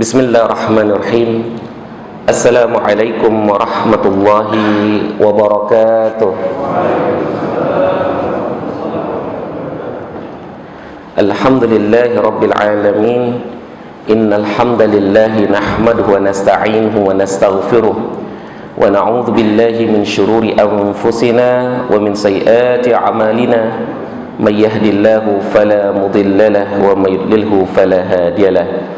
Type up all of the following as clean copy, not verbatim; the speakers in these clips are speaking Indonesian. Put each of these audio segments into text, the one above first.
Bismillahirrahmanirrahim. Assalamualaikum warahmatullahi wabarakatuh. Alhamdulillahi rabbil alamin. Innal hamdalillahi nahmaduhu wa nasta'inuhu wa nastaghfiruh wa na'udzu billahi min shururi anfusina wa min sayyiati a'malina. May yahdihillahu fala mudilla lahu wa may yudlilhu fala hadiyalah.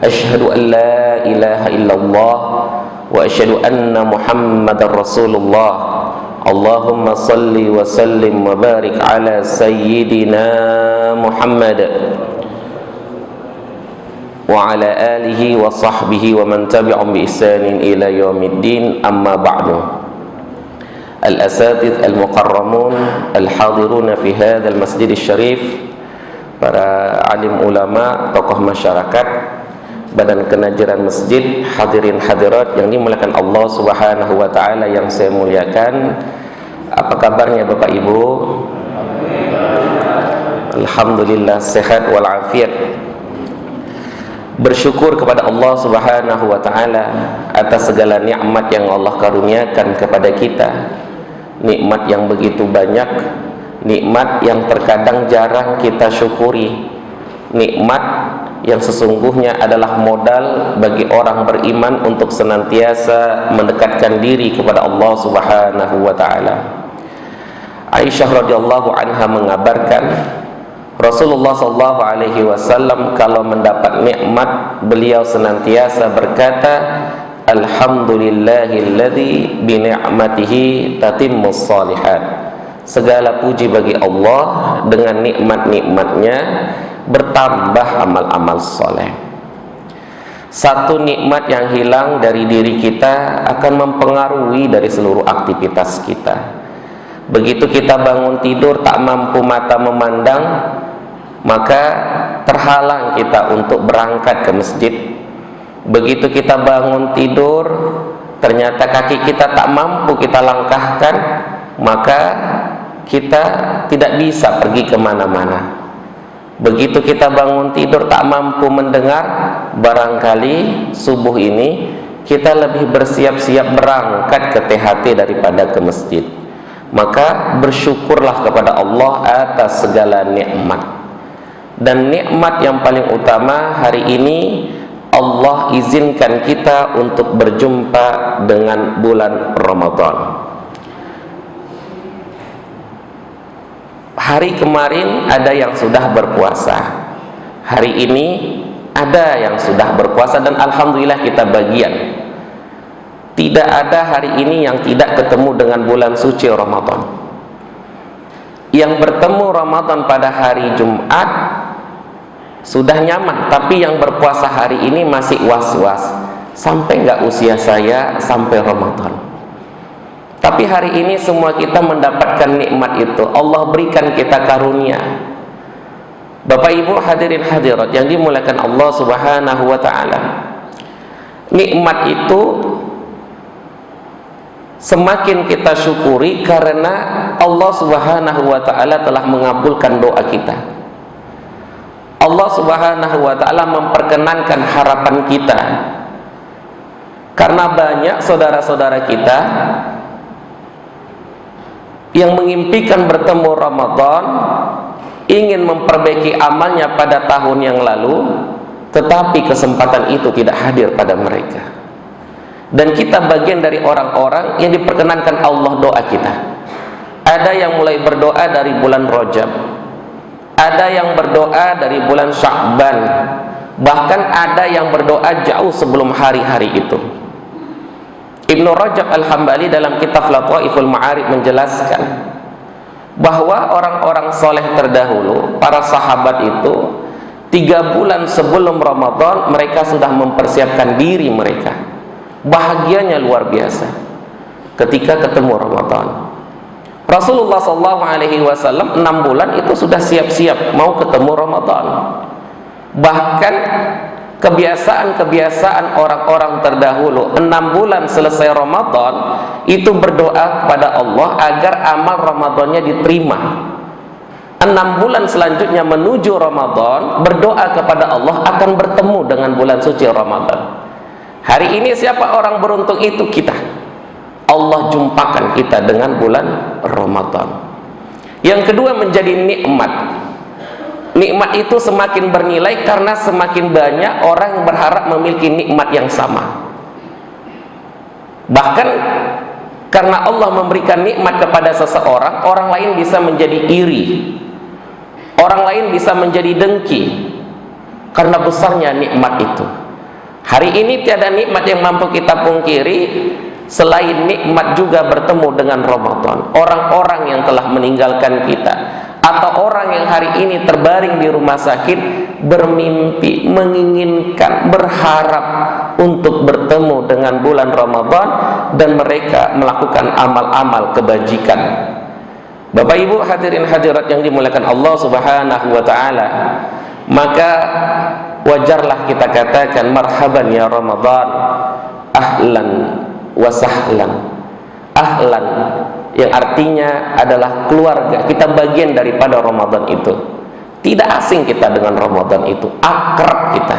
Asyhadu an la ilaha illallah wa asyhadu anna Muhammadar Rasulullah. Allahumma salli wa sallim wa barik ala sayyidina Muhammad wa ala alihi wa sahbihi wa man tabi'ahum bi ihsanin ila yaumiddin. Amma ba'du. Al-asatidz al-mukarramun al-hadiruna fi hadzal masjidil syarif, para alim ulama, tokoh masyarakat, badan kenajaran masjid, hadirin hadirat yang dimuliakan Allah Subhanahu wa taala yang saya muliakan. Apa kabarnya Bapak Ibu? Alhamdulillah sehat walafiat. Bersyukur kepada Allah Subhanahu wa taala atas segala nikmat yang Allah karuniakan kepada kita. Nikmat yang begitu banyak, nikmat yang terkadang jarang kita syukuri. Nikmat yang sesungguhnya adalah modal bagi orang beriman untuk senantiasa mendekatkan diri kepada Allah Subhanahu wa taala. Aisyah radhiyallahu anha mengabarkan, Rasulullah sallallahu alaihi wasallam kalau mendapat nikmat, beliau senantiasa berkata, alhamdulillahilladzi bi ni'matihi tatimmus shalihat. Segala puji bagi Allah, dengan nikmat-nikmatnya bertambah amal-amal soleh. Satu nikmat yang hilang dari diri kita akan mempengaruhi dari seluruh aktivitas kita. Begitu kita bangun tidur tak mampu mata memandang, maka terhalang kita untuk berangkat ke masjid. Begitu kita bangun tidur, ternyata kaki kita tak mampu kita langkahkan, maka kita tidak bisa pergi kemana-mana. Begitu kita bangun tidur tak mampu mendengar, barangkali subuh ini kita lebih bersiap-siap berangkat ke THT daripada ke masjid. Maka bersyukurlah kepada Allah atas segala nikmat. Dan nikmat yang paling utama hari ini, Allah izinkan kita untuk berjumpa dengan bulan Ramadan. Hari kemarin ada yang sudah berpuasa, hari ini ada yang sudah berpuasa, dan alhamdulillah kita bagian. Tidak ada hari ini yang tidak ketemu dengan bulan suci Ramadan. Yang bertemu Ramadan pada hari Jumat sudah nyaman, tapi yang berpuasa hari ini masih was-was, sampai nggak usia saya sampai Ramadan. Tapi hari ini semua kita mendapatkan nikmat itu. Allah berikan kita karunia. Bapak Ibu hadirin hadirat yang dimuliakan Allah Subhanahu wa taala. Nikmat itu semakin kita syukuri karena Allah Subhanahu wa taala telah mengabulkan doa kita. Allah Subhanahu wa taala memperkenankan harapan kita. Karena banyak saudara-saudara kita yang mengimpikan bertemu Ramadan, ingin memperbaiki amalnya pada tahun yang lalu, tetapi kesempatan itu tidak hadir pada mereka. Dan kita bagian dari orang-orang yang diperkenankan Allah doa kita. Ada yang mulai berdoa dari bulan Rajab, ada yang berdoa dari bulan Sya'ban, bahkan ada yang berdoa jauh sebelum hari-hari itu. Ibnu Rajab Al-Hambali dalam kitab Lataiful Ma'arif menjelaskan bahwa orang-orang soleh terdahulu, para sahabat itu 3 bulan sebelum Ramadan mereka sudah mempersiapkan diri mereka. Bahagianya luar biasa ketika ketemu Ramadan. Rasulullah SAW 6 bulan itu sudah siap-siap mau ketemu Ramadan. Bahkan kebiasaan-kebiasaan orang-orang terdahulu 6 bulan selesai Ramadan itu berdoa kepada Allah agar amal Ramadannya diterima. 6 bulan selanjutnya menuju Ramadan, berdoa kepada Allah akan bertemu dengan bulan suci Ramadan. Hari ini siapa orang beruntung itu? Kita. Allah jumpakan kita dengan bulan Ramadan. Yang kedua, menjadi nikmat. Nikmat itu semakin bernilai karena semakin banyak orang yang berharap memiliki nikmat yang sama. Bahkan karena Allah memberikan nikmat kepada seseorang, orang lain bisa menjadi iri, orang lain bisa menjadi dengki karena besarnya nikmat itu. Hari ini tiada nikmat yang mampu kita pungkiri selain nikmat juga bertemu dengan Ramadan. Orang-orang yang telah meninggalkan kita atau orang yang hari ini terbaring di rumah sakit bermimpi, menginginkan, berharap untuk bertemu dengan bulan Ramadan dan mereka melakukan amal-amal kebajikan. Bapak Ibu hadirin hadirat yang dimuliakan Allah Subhanahu wa taala, maka wajarlah kita katakan marhaban ya Ramadan, ahlan wa sahlan. Ahlan yang artinya adalah keluarga, kita bagian daripada Ramadan itu. Tidak asing kita dengan Ramadan itu, akrab kita,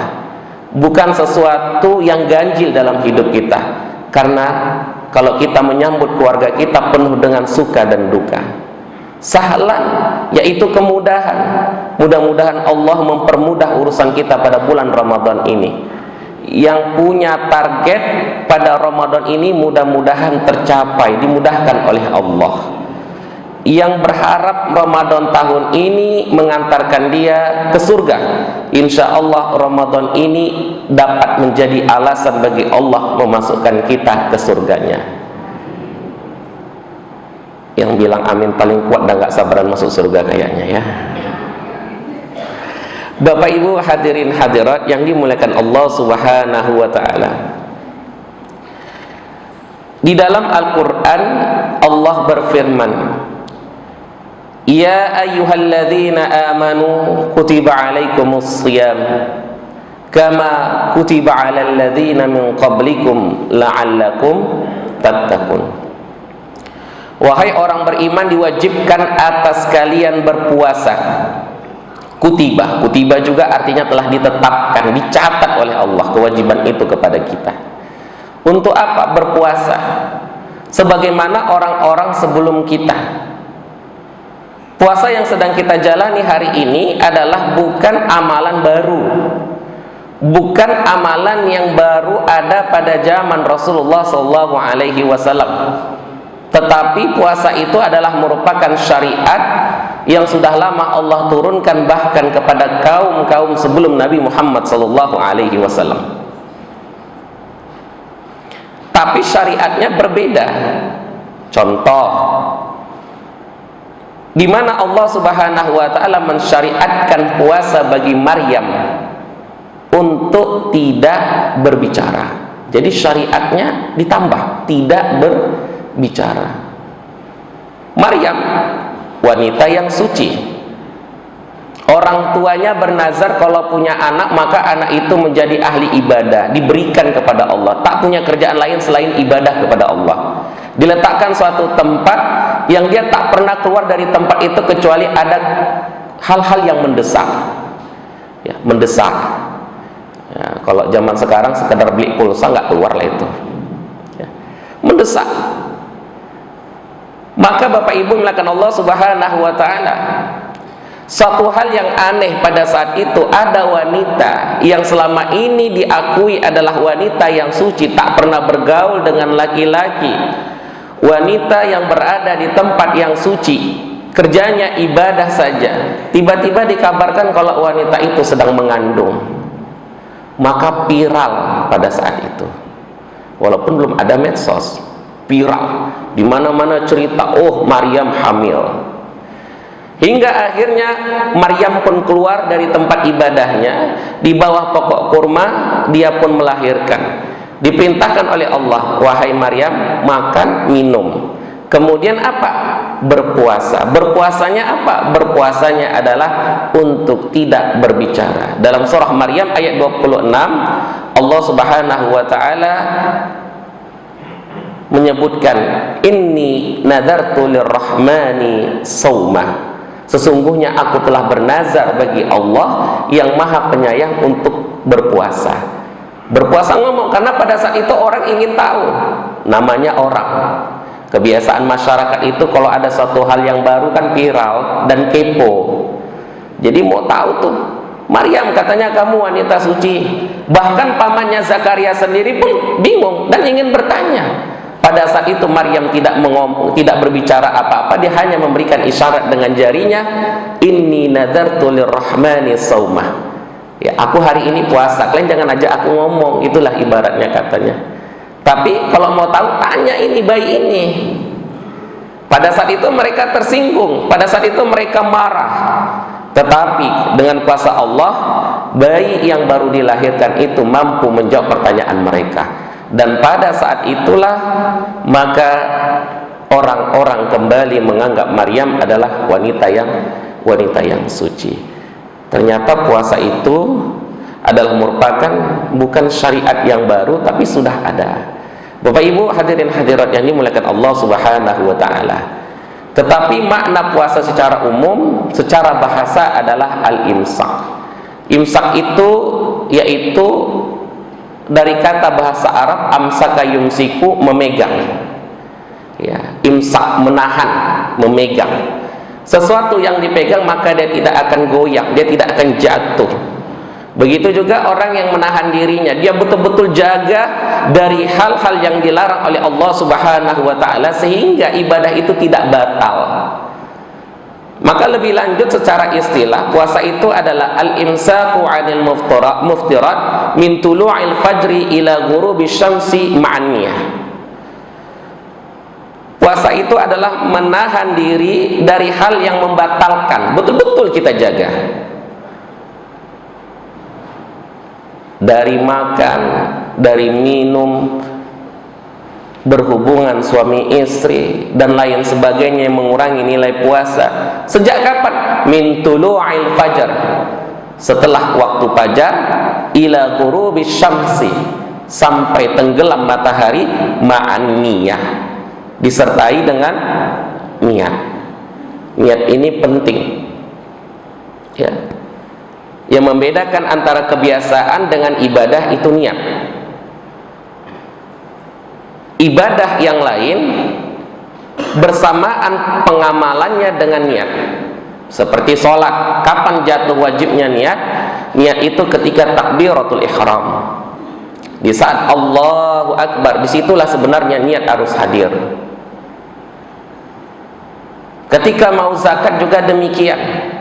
bukan sesuatu yang ganjil dalam hidup kita. Karena kalau kita menyambut keluarga kita penuh dengan suka dan duka. Sahlan yaitu kemudahan. Mudah-mudahan Allah mempermudah urusan kita pada bulan Ramadan ini. Yang punya target pada Ramadan ini mudah-mudahan tercapai, dimudahkan oleh Allah. Yang berharap Ramadan tahun ini mengantarkan dia ke surga, insya Allah Ramadan ini dapat menjadi alasan bagi Allah memasukkan kita ke surganya. Yang bilang amin paling kuat dan gak sabaran masuk surga kayaknya ya. Bapak Ibu hadirin hadirat yang dimuliakan Allah Subhanahu wa taala. Di dalam Al-Qur'an Allah berfirman, "Ya ayyuhalladzina amanu kutiba alaikumus shiyam kama kutiba alal ladzina min qablikum la'allakum tattaqun." Wahai orang beriman, diwajibkan atas kalian berpuasa. Kutiba, kutiba juga artinya telah ditetapkan, dicatat oleh Allah kewajiban itu kepada kita. Untuk apa berpuasa? Sebagaimana orang-orang sebelum kita. Puasa yang sedang kita jalani hari ini adalah bukan amalan baru, bukan amalan yang baru ada pada zaman Rasulullah SAW. Tetapi puasa itu adalah merupakan syariat yang sudah lama Allah turunkan bahkan kepada kaum-kaum sebelum Nabi Muhammad SAW. Tapi syariatnya berbeda. Contoh, di mana Allah Subhanahu wa taala mensyariatkan puasa bagi Maryam untuk tidak berbicara. Jadi syariatnya ditambah, tidak berbicara. Maryam wanita yang suci, orang tuanya bernazar kalau punya anak maka anak itu menjadi ahli ibadah, diberikan kepada Allah, tak punya kerjaan lain selain ibadah kepada Allah. Diletakkan suatu tempat yang dia tak pernah keluar dari tempat itu kecuali ada hal-hal yang mendesak ya, mendesak ya, kalau zaman sekarang sekedar beli pulsa nggak keluar lah itu ya, mendesak. Maka Bapak Ibu melakukan Allah Subhanahu wa taala, suatu hal yang aneh pada saat itu ada wanita yang selama ini diakui adalah wanita yang suci, tak pernah bergaul dengan laki-laki, wanita yang berada di tempat yang suci, kerjanya ibadah saja. Tiba-tiba dikabarkan kalau wanita itu sedang mengandung. Maka viral pada saat itu, walaupun belum ada medsos, viral di mana-mana cerita, oh Maryam hamil. Hingga akhirnya Maryam pun keluar dari tempat ibadahnya, di bawah pokok kurma dia pun melahirkan. Diperintahkan oleh Allah, wahai Maryam, makan, minum. Kemudian apa? Berpuasa. Berpuasanya apa? Berpuasanya adalah untuk tidak berbicara. Dalam surah Maryam ayat 26, Allah Subhanahu wa taala menyebutkan, inni nadartu lirrahmani sauma Sesungguhnya aku telah bernazar bagi Allah yang maha penyayang untuk berpuasa. Berpuasa ngomong, karena pada saat itu orang ingin tahu. Namanya orang, kebiasaan masyarakat itu kalau ada satu hal yang baru kan viral dan kepo. Jadi mau tahu tuh, Maryam katanya kamu wanita suci. Bahkan pamannya Zakaria sendiri pun bingung dan ingin bertanya. Pada saat itu Maryam tidak berbicara apa-apa, dia hanya memberikan isyarat dengan jarinya, inni nadartu lirrahmani saumah. Ya, aku hari ini puasa, kalian jangan ajak aku ngomong, itulah ibaratnya katanya. Tapi kalau mau tahu, tanya ini bayi ini. Pada saat itu mereka tersinggung, pada saat itu mereka marah. Tetapi dengan kuasa Allah, bayi yang baru dilahirkan itu mampu menjawab pertanyaan mereka. Dan pada saat itulah maka orang-orang kembali menganggap Maryam adalah wanita yang suci. Ternyata puasa itu adalah merupakan bukan syariat yang baru, tapi sudah ada. Bapak Ibu hadirin hadirat yang dimuliakan Allah Subhanahu wa taala. Tetapi makna puasa secara umum, secara bahasa adalah al-imsak. Imsak itu yaitu dari kata bahasa Arab amsaka yumsiku, memegang. Ya, imsak menahan, memegang. Sesuatu yang dipegang maka dia tidak akan goyang, dia tidak akan jatuh. Begitu juga orang yang menahan dirinya, dia betul-betul jaga dari hal-hal yang dilarang oleh Allah Subhanahu wa taala sehingga ibadah itu tidak batal. Maka lebih lanjut secara istilah, puasa itu adalah al-imsaku 'anil muftirat min tulu'il fajri ila ghurubi syamsi ma'an niyah. Puasa itu adalah menahan diri dari hal yang membatalkan, betul-betul kita jaga. Dari makan, dari minum, berhubungan suami istri dan lain sebagainya yang mengurangi nilai puasa. Sejak kapan? Min tulu'il fajar, setelah waktu fajar, ila ghurubi syamsi, sampai tenggelam matahari, ma'an niyah, disertai dengan niat. Niat ini penting ya. Yang membedakan antara kebiasaan dengan ibadah itu niat. Ibadah yang lain bersamaan pengamalannya dengan niat. Seperti sholat, kapan jatuh wajibnya niat? Niat itu ketika takbiratul ihram. Di saat Allahu Akbar, disitulah sebenarnya niat harus hadir. Ketika mau zakat juga demikian.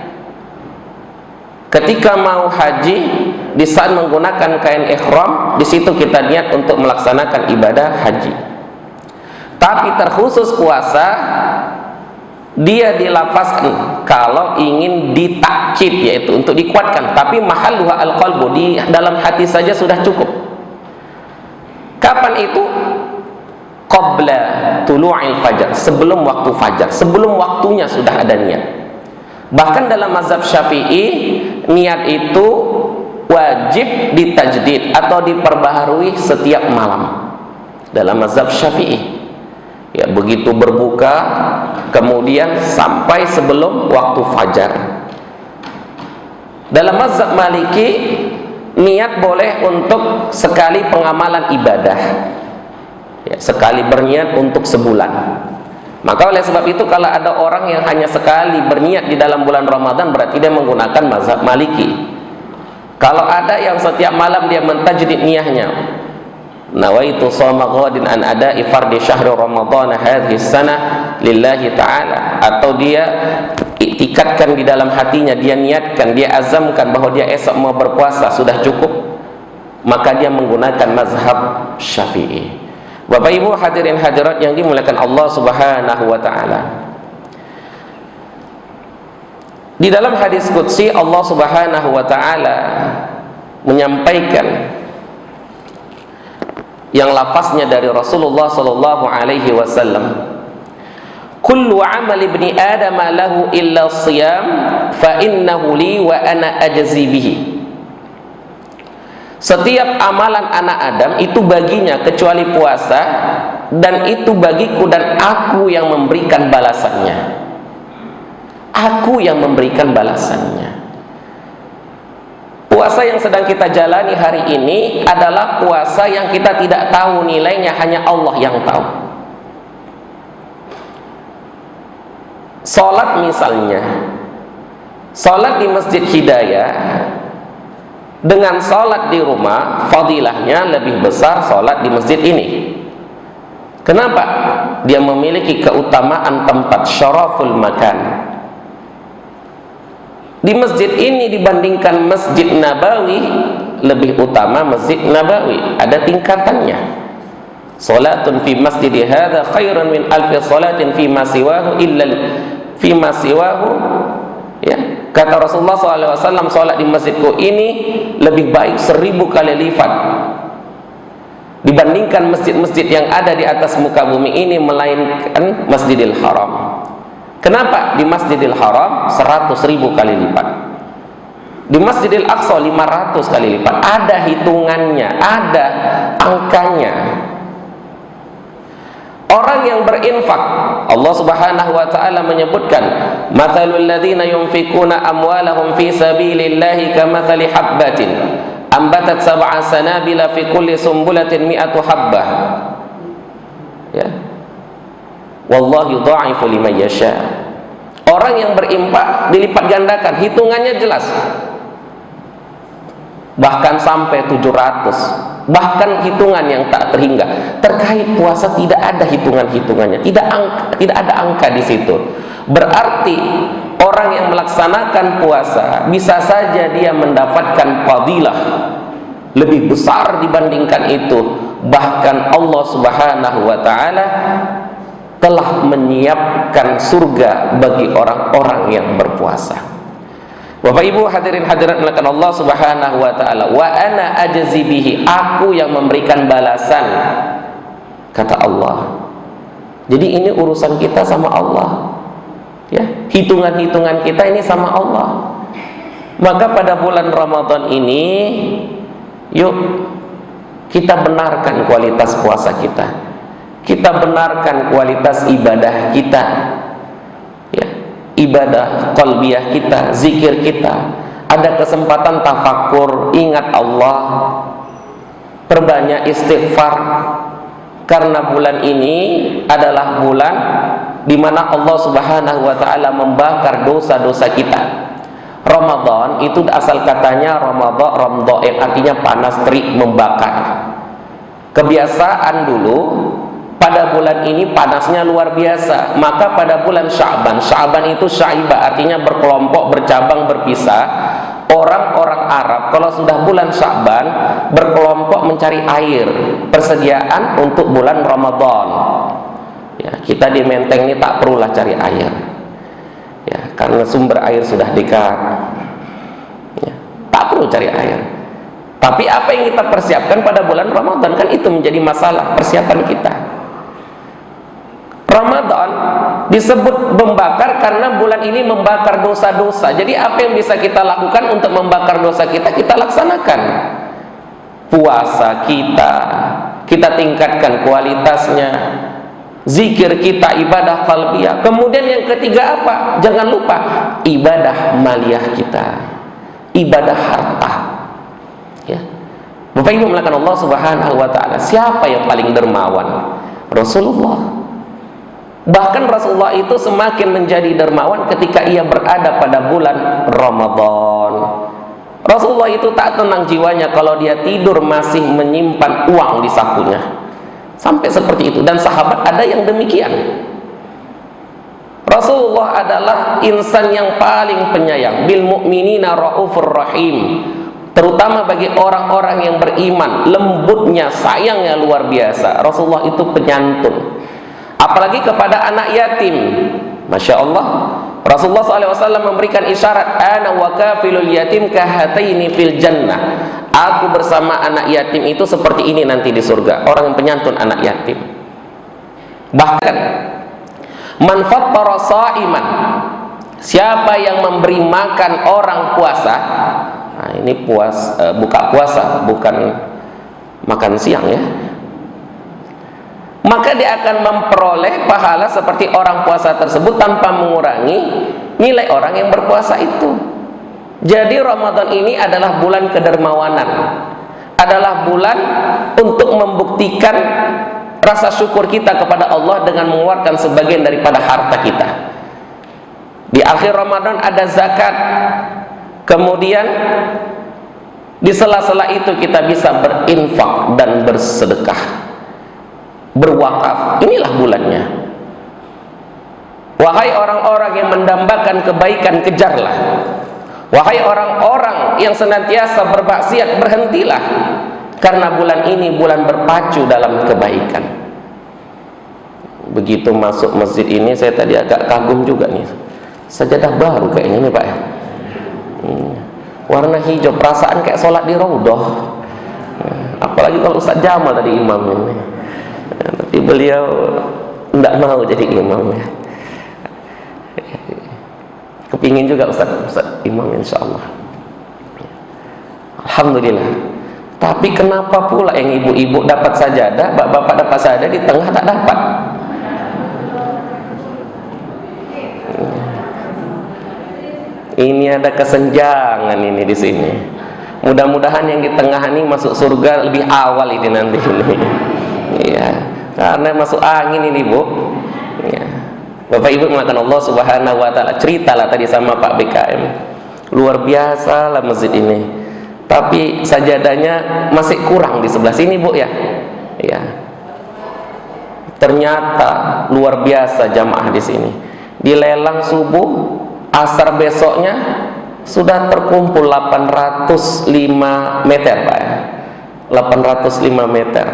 Ketika mau haji, di saat menggunakan kain ihram, di situ kita niat untuk melaksanakan ibadah haji. Tapi terkhusus puasa, dia dilafazkan kalau ingin ditakkid, yaitu untuk dikuatkan. Tapi mahalluha al-qalbu, di dalam hati saja sudah cukup. Kapan itu? Qabla tulu'il fajar, sebelum waktu fajar, sebelum waktunya sudah ada niat. Bahkan dalam mazhab Syafi'i, niat itu wajib ditajdid atau diperbaharui setiap malam. Dalam mazhab Syafi'i, ya, begitu berbuka kemudian sampai sebelum waktu fajar. Dalam mazhab Maliki, niat boleh untuk sekali pengamalan ibadah ya, sekali berniat untuk sebulan. Maka oleh sebab itu kalau ada orang yang hanya sekali berniat di dalam bulan Ramadan, berarti dia menggunakan mazhab Maliki. Kalau ada yang setiap malam dia mentajdid niatnya, nawaitu shoma ghadin an ada'i fardhi syahri ramadhan hadhihi sanah lillahi ta'ala, atau dia iktikadkan di dalam hatinya, dia niatkan, dia azamkan bahwa dia esok mau berpuasa, sudah cukup, maka dia menggunakan mazhab Syafi'i. Bapak Ibu hadirin hadirat yang dimuliakan Allah Subhanahu wa taala. Di dalam hadis qudsi Allah Subhanahu wa taala menyampaikan yang lafaznya dari Rasulullah sallallahu alaihi wasallam, kullu amali ibni adam lahu illa shiyam fa innahu li wa ana ajzi bihi. Setiap amalan anak Adam itu baginya kecuali puasa, dan itu bagiku dan aku yang memberikan balasannya. Aku yang memberikan balasannya. Puasa yang sedang kita jalani hari ini adalah puasa yang kita tidak tahu nilainya, hanya Allah yang tahu. Salat misalnya, salat di Masjid Hidayah dengan salat di rumah, fadilahnya lebih besar salat di masjid ini. Kenapa? Dia memiliki keutamaan tempat, syaraful makan. Di masjid ini dibandingkan Masjid Nabawi, lebih utama Masjid Nabawi, ada tingkatannya. Salatun fi masjidi hadza khairun min alfi salatin fi ma siwahu illa fi ma siwahu, ya. Kata Rasulullah SAW, salat di masjidku ini lebih baik 1000 kali lipat dibandingkan masjid-masjid yang ada di atas muka bumi ini, melainkan Masjidil Haram. Kenapa? Di Masjidil Haram 100.000 kali lipat, di Masjidil Aqsa 500 kali lipat. Ada hitungannya, ada angkanya. Orang yang berinfak, Allah Subhanahu wa taala menyebutkan, "Matsalul ladzina yunfikuna amwalahum fi sabilillahi kamatsali habbatin ambatat sab'a sanabila fi kulli sumbulatin mi'atu habbah." Ya. Wallahu yudha'ifu liman yasha. Orang yang berinfak dilipat gandakan, hitungannya jelas. Bahkan sampai 700, bahkan hitungan yang tak terhingga. Terkait puasa tidak ada hitungan-hitungannya, tidak ada angka di situ. Berarti orang yang melaksanakan puasa bisa saja dia mendapatkan fadilah lebih besar dibandingkan itu. Bahkan Allah Subhanahu wa taala telah menyiapkan surga bagi orang-orang yang berpuasa. Bapak Ibu hadirin hadirat melakukan Allah Subhanahu wa taala, wa ana ajzi bihi, aku yang memberikan balasan, kata Allah. Jadi ini urusan kita sama Allah, ya, hitungan-hitungan kita ini sama Allah. Maka pada bulan Ramadan ini, yuk kita benarkan kualitas puasa kita. Kita benarkan kualitas ibadah kita, ya, ibadah qalbiyah kita, zikir kita. Ada kesempatan tafakur, ingat Allah, perbanyak istighfar, karena bulan ini adalah bulan di mana Allah Subhanahu wa taala membakar dosa-dosa kita. Ramadan itu asal katanya Ramadan, yang artinya panas terik, membakar. Kebiasaan dulu pada bulan ini panasnya luar biasa, maka pada bulan Sya'ban itu syaiba, artinya berkelompok, bercabang, berpisah. Orang-orang Arab kalau sudah bulan Sya'ban berkelompok mencari air, persediaan untuk bulan Ramadan. Ya, kita di Menteng ini tak perlulah cari air, ya, karena sumber air sudah dekat, ya, tak perlu cari air. Tapi apa yang kita persiapkan pada bulan Ramadan, kan itu menjadi masalah persiapan kita. Ramadan disebut membakar karena bulan ini membakar dosa-dosa. Jadi apa yang bisa kita lakukan untuk membakar dosa kita, kita laksanakan. Puasa kita tingkatkan kualitasnya. Zikir kita, ibadah qalbiyah. Kemudian yang ketiga apa? Jangan lupa ibadah maliyah kita, ibadah harta. Ya. Bapak Ibu melakukan Allah Subhanahu wa taala. Siapa yang paling dermawan? Rasulullah. Bahkan Rasulullah itu semakin menjadi dermawan ketika ia berada pada bulan Ramadan. Rasulullah itu tak tenang jiwanya kalau dia tidur masih menyimpan uang di sakunya, sampai seperti itu. Dan sahabat ada yang demikian. Rasulullah adalah insan yang paling penyayang, bil mu'minina raufur rahim, terutama bagi orang-orang yang beriman. Lembutnya, sayangnya luar biasa. Rasulullah itu penyantun, apalagi kepada anak yatim. Masya Allah, Rasulullah SAW memberikan isyarat, ana wa kafilul yatim kahataini fil jannah. Aku bersama anak yatim itu seperti ini nanti di surga. Orang yang penyantun anak yatim. Bahkan man fattara sha'iman, siapa yang memberi makan orang puasa. Nah, ini buka puasa, bukan makan siang, ya. Maka dia akan memperoleh pahala seperti orang puasa tersebut tanpa mengurangi nilai orang yang berpuasa itu. Jadi Ramadan ini adalah bulan kedermawanan, adalah bulan untuk membuktikan rasa syukur kita kepada Allah dengan mengeluarkan sebagian daripada harta kita. Di akhir Ramadan ada zakat, kemudian di sela-sela itu kita bisa berinfak dan bersedekah, berwakaf. Inilah bulannya. Wahai orang-orang yang mendambakan kebaikan, kejarlah. Wahai orang-orang yang senantiasa bermaksiat, berhentilah. Karena bulan ini bulan berpacu dalam kebaikan. Begitu masuk masjid ini, saya tadi agak kagum juga nih. Sajadah baru kayaknya nih Pak ya. Warna hijau, perasaan kayak sholat di Raudhah. Apalagi kalau Ustaz Jamal tadi imam ini. Tapi beliau tidak mau jadi imam ya. Kepingin juga Ustaz imam insyaallah. Alhamdulillah. Tapi kenapa pula yang ibu-ibu dapat sajadah, bapak-bapak dapat sajadah, di tengah tak dapat? Ini ada kesenjangan ini di sini. Mudah-mudahan yang di tengah ini masuk surga lebih awal ini nanti ini. Iya, karena masuk angin ini Bu. Ya. Bapak Ibu mengatakan Allah Subhanahu wa taala, ceritalah tadi sama Pak BKM. Luar biasa lah masjid ini. Tapi sajadahnya masih kurang di sebelah sini Bu ya. Ya. Ternyata luar biasa jamaah di sini. Dilelang subuh, asar besoknya sudah terkumpul 805 meter Pak ya. 805 meter.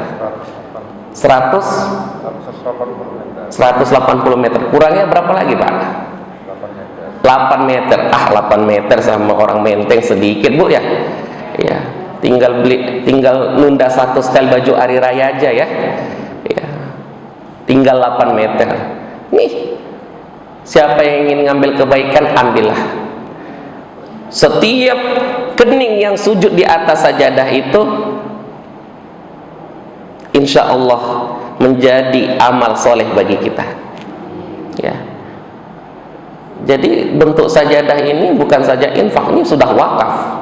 180 meter. Kurangnya berapa lagi Pak? 8 meter. 8 meter sama orang Menteng sedikit Bu ya. Ya, tinggal nunda satu setel baju hari raya aja ya. Ya. Tinggal 8 meter. Nih, siapa yang ingin ngambil kebaikan, ambillah. Setiap kening yang sujud di atas sajadah itu, insya Allah menjadi amal soleh bagi kita. Ya. Jadi bentuk sajadah ini bukan saja infak, ini sudah wakaf.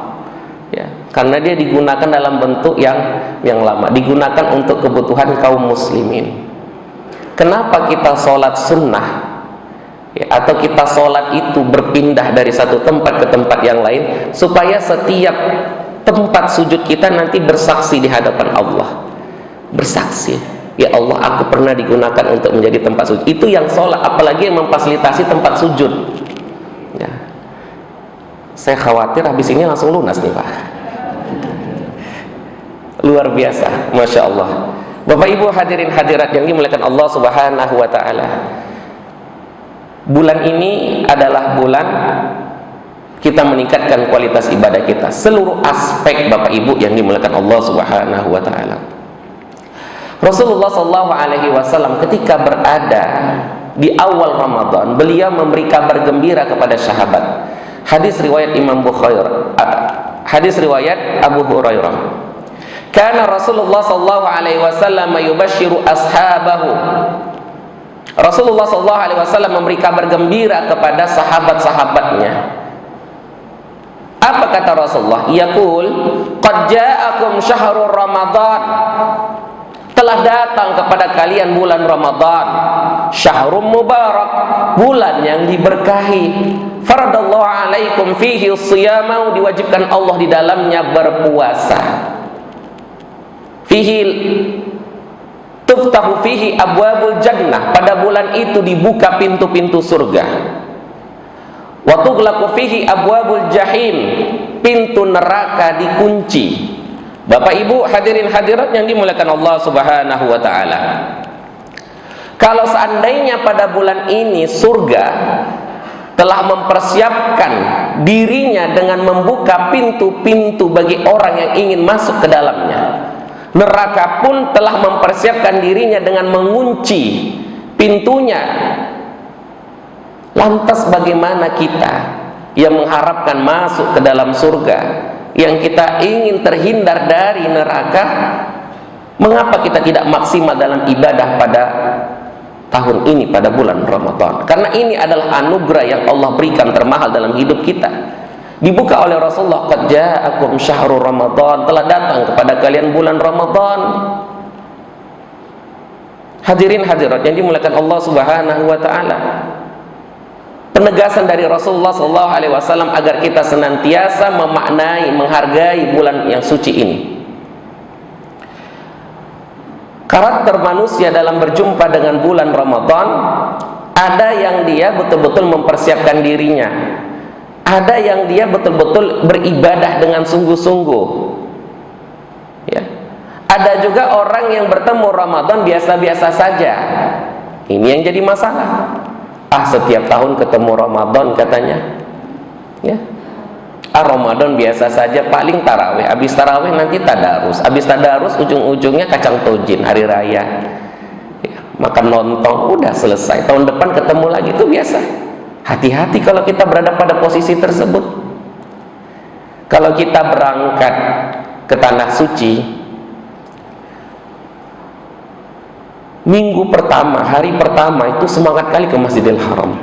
Ya, karena dia digunakan dalam bentuk yang lama, digunakan untuk kebutuhan kaum muslimin. Kenapa kita sholat sunnah ya, atau kita sholat itu berpindah dari satu tempat ke tempat yang lain, supaya setiap tempat sujud kita nanti bersaksi di hadapan Allah. Bersaksi, ya Allah, aku pernah digunakan untuk menjadi tempat sujud. Itu yang sholat, apalagi yang memfasilitasi tempat sujud ya. Saya khawatir habis ini langsung lunas nih Pak. Luar biasa, Masya Allah. Bapak Ibu hadirin hadirat yang dimuliakan Allah Subhanahu wa ta'ala, bulan ini adalah bulan kita meningkatkan kualitas ibadah kita, seluruh aspek Bapak Ibu yang dimuliakan Allah Subhanahu wa ta'ala. Rasulullah SAW ketika berada di awal Ramadan, beliau memberi kabar gembira kepada sahabat. Hadis riwayat Imam Bukhari, hadis riwayat Abu Hurairah. Karena Rasulullah SAW yubashiru ashabahu. Rasulullah SAW memberi kabar gembira kepada sahabat-sahabatnya. Apa kata Rasulullah? Yaqul, qad ja'akum syahrul Ramadan. Telah datang kepada kalian bulan Ramadan, syahrul mubarak, bulan yang diberkahi. Faradallahu alaikum fihi shiyama, diwajibkan Allah di dalamnya berpuasa. Fihi tuftahu fihi abwabul jannah, pada bulan itu dibuka pintu-pintu surga. Wa tughlaqu fihi abwabul jahim, pintu neraka dikunci. Bapak Ibu hadirin hadirat yang dimuliakan Allah Subhanahu wa ta'ala, kalau seandainya pada bulan ini surga telah mempersiapkan dirinya dengan membuka pintu-pintu bagi orang yang ingin masuk ke dalamnya, neraka pun telah mempersiapkan dirinya dengan mengunci pintunya. Lantas bagaimana kita yang mengharapkan masuk ke dalam surga, yang kita ingin terhindar dari neraka, mengapa kita tidak maksimal dalam ibadah pada tahun ini pada bulan Ramadan, karena ini adalah anugerah yang Allah berikan termahal dalam hidup kita. Dibuka oleh Rasulullah, qad ja'akum syahrul Ramadan, telah datang kepada kalian bulan Ramadan. Hadirin hadirat yang dimuliakan Allah Subhanahu wa taala, penegasan dari Rasulullah SAW agar kita senantiasa memaknai, menghargai bulan yang suci ini. Karakter manusia dalam berjumpa dengan bulan Ramadan, ada yang dia betul-betul mempersiapkan dirinya, ada yang dia betul-betul beribadah dengan sungguh-sungguh, ya. Ada juga orang yang bertemu Ramadan biasa-biasa saja. Ini yang jadi masalah. Setiap tahun ketemu Ramadan katanya, ya. Ramadan biasa saja, paling tarawih, habis tarawih nanti tadarus, habis tadarus ujung-ujungnya kacang tojin hari raya, ya, makan lontong, udah selesai. Tahun depan ketemu lagi, itu biasa. Hati-hati kalau kita berada pada posisi tersebut. Kalau kita berangkat ke tanah suci minggu pertama, hari pertama itu semangat kali ke Masjidil Haram,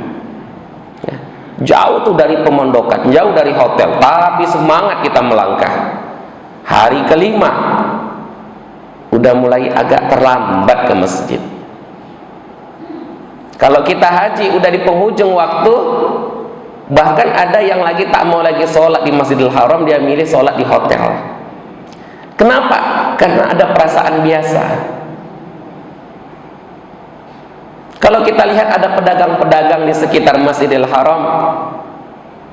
ya. Jauh tuh dari pemondokan, jauh dari hotel, tapi semangat kita melangkah. Hari kelima udah mulai agak terlambat ke masjid. Kalau kita haji udah di penghujung waktu, bahkan ada yang lagi tak mau lagi sholat di Masjidil Haram, dia milih sholat di hotel. Kenapa? Karena ada perasaan biasa. Kalau kita lihat ada pedagang-pedagang di sekitar Masjidil Haram,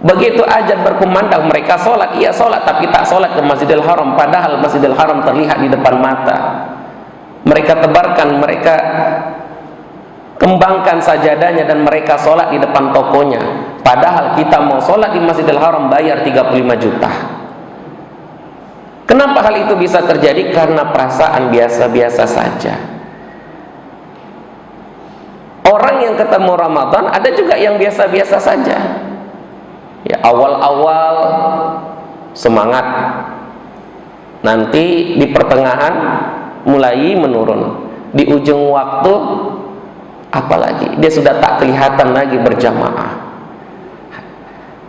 begitu azan berkumandang mereka sholat, iya sholat, tapi tak sholat ke Masjidil Haram, padahal Masjidil Haram terlihat di depan mata. Mereka tebarkan, mereka kembangkan sajadahnya dan mereka sholat di depan tokonya, padahal kita mau sholat di Masjidil Haram bayar 35 juta. Kenapa hal itu bisa terjadi? Karena perasaan biasa-biasa saja. Orang yang ketemu Ramadan ada juga yang biasa-biasa saja, ya, awal-awal semangat, nanti di pertengahan mulai menurun, di ujung waktu apalagi dia sudah tak kelihatan lagi berjamaah.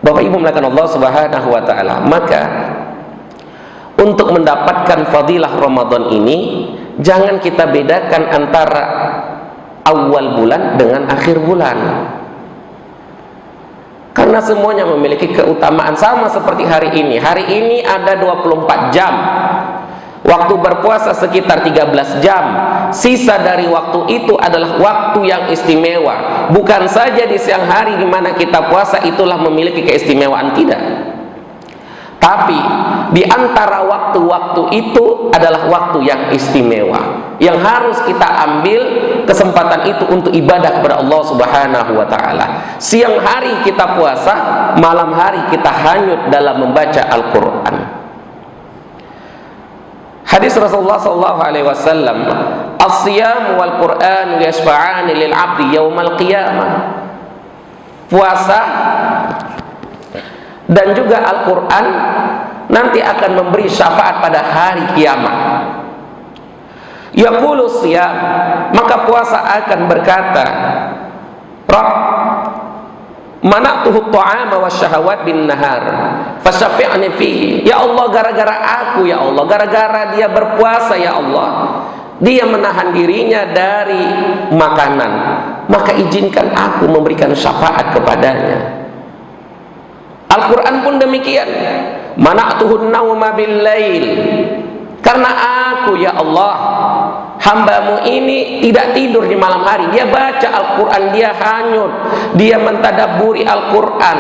Bapak Ibu melakukan Allah Subhanahu wa taala, maka untuk mendapatkan fadilah Ramadan ini jangan kita bedakan antara awal bulan dengan akhir bulan, karena semuanya memiliki keutamaan sama seperti hari ini. Hari ini ada 24 jam, waktu berpuasa sekitar 13 jam. Sisa dari waktu itu adalah waktu yang istimewa. Bukan saja di siang hari di mana kita puasa itulah memiliki keistimewaan, tidak. Tapi di antara waktu-waktu itu adalah waktu yang istimewa, yang harus kita ambil kesempatan itu untuk ibadah kepada Allah Subhanahu wa taala. Siang hari kita puasa, malam hari kita hanyut dalam membaca Al-Qur'an. Hadis Rasulullah sallallahu alaihi wasallam, "As-siyam wal Qur'an yashfa'ani lil 'abdi yaumal qiyamah." Puasa dan juga Al-Quran nanti akan memberi syafaat pada hari kiamat. Yaqulu siyam, maka puasa akan berkata, Rabb, mana'tuhu ta'ama wa syahawat bin nahar fasyafi'ni fihi. Ya Allah, gara-gara aku, ya Allah, gara-gara dia berpuasa, ya Allah, dia menahan dirinya dari makanan, maka izinkan aku memberikan syafaat kepadanya. Al-Quran pun demikian, mana'tuhun nauma bil lail, karena aku, ya Allah, hambamu ini tidak tidur di malam hari, dia baca Al-Quran, dia hanyut, dia mentadabburi Al-Quran.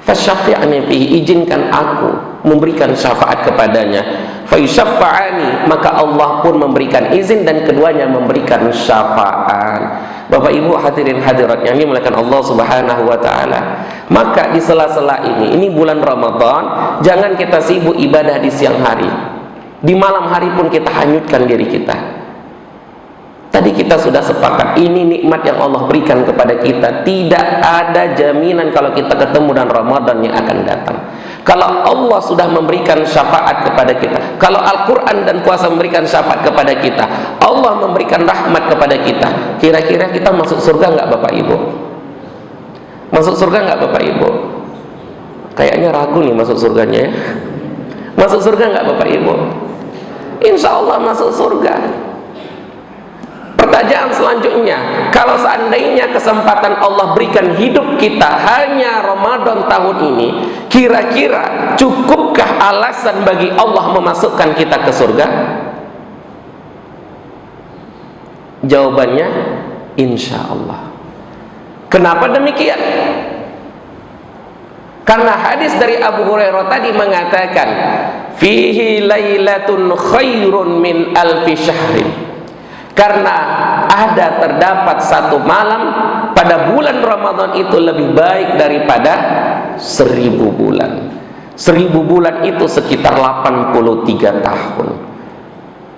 Fasyafi'ni fihi, izinkan aku memberikan syafaat kepadanya. Faisyaffa'ani, maka Allah pun memberikan izin dan keduanya memberikan syafaat. Bapak Ibu hadirin hadirat yang dimuliakan Allah Subhanahu wa taala, maka di sela-sela ini bulan Ramadan, jangan kita sibuk ibadah di siang hari. Di malam hari pun kita hanyutkan diri kita. Tadi kita sudah sepakat, ini nikmat yang Allah berikan kepada kita. Tidak ada jaminan kalau kita ketemu dengan Ramadan yang akan datang. Kalau Allah sudah memberikan syafaat kepada kita, kalau Al-Quran dan puasa memberikan syafaat kepada kita, Allah memberikan rahmat kepada kita, kira-kira kita masuk surga nggak Bapak Ibu? Masuk surga nggak Bapak Ibu? Kayaknya ragu nih masuk surganya ya. Masuk surga nggak Bapak Ibu? Insya Allah masuk surga. Pertanyaan selanjutnya, kalau seandainya kesempatan Allah berikan hidup kita hanya Ramadan tahun ini, kira-kira cukupkah alasan bagi Allah memasukkan kita ke surga? Jawabannya, insya Allah. Kenapa demikian? Karena hadis dari Abu Hurairah tadi mengatakan, fihi lailatun khairun min alfi syahrin. Karena terdapat satu malam pada bulan Ramadan itu lebih baik daripada 1000 bulan. 1000 bulan itu sekitar 83 tahun.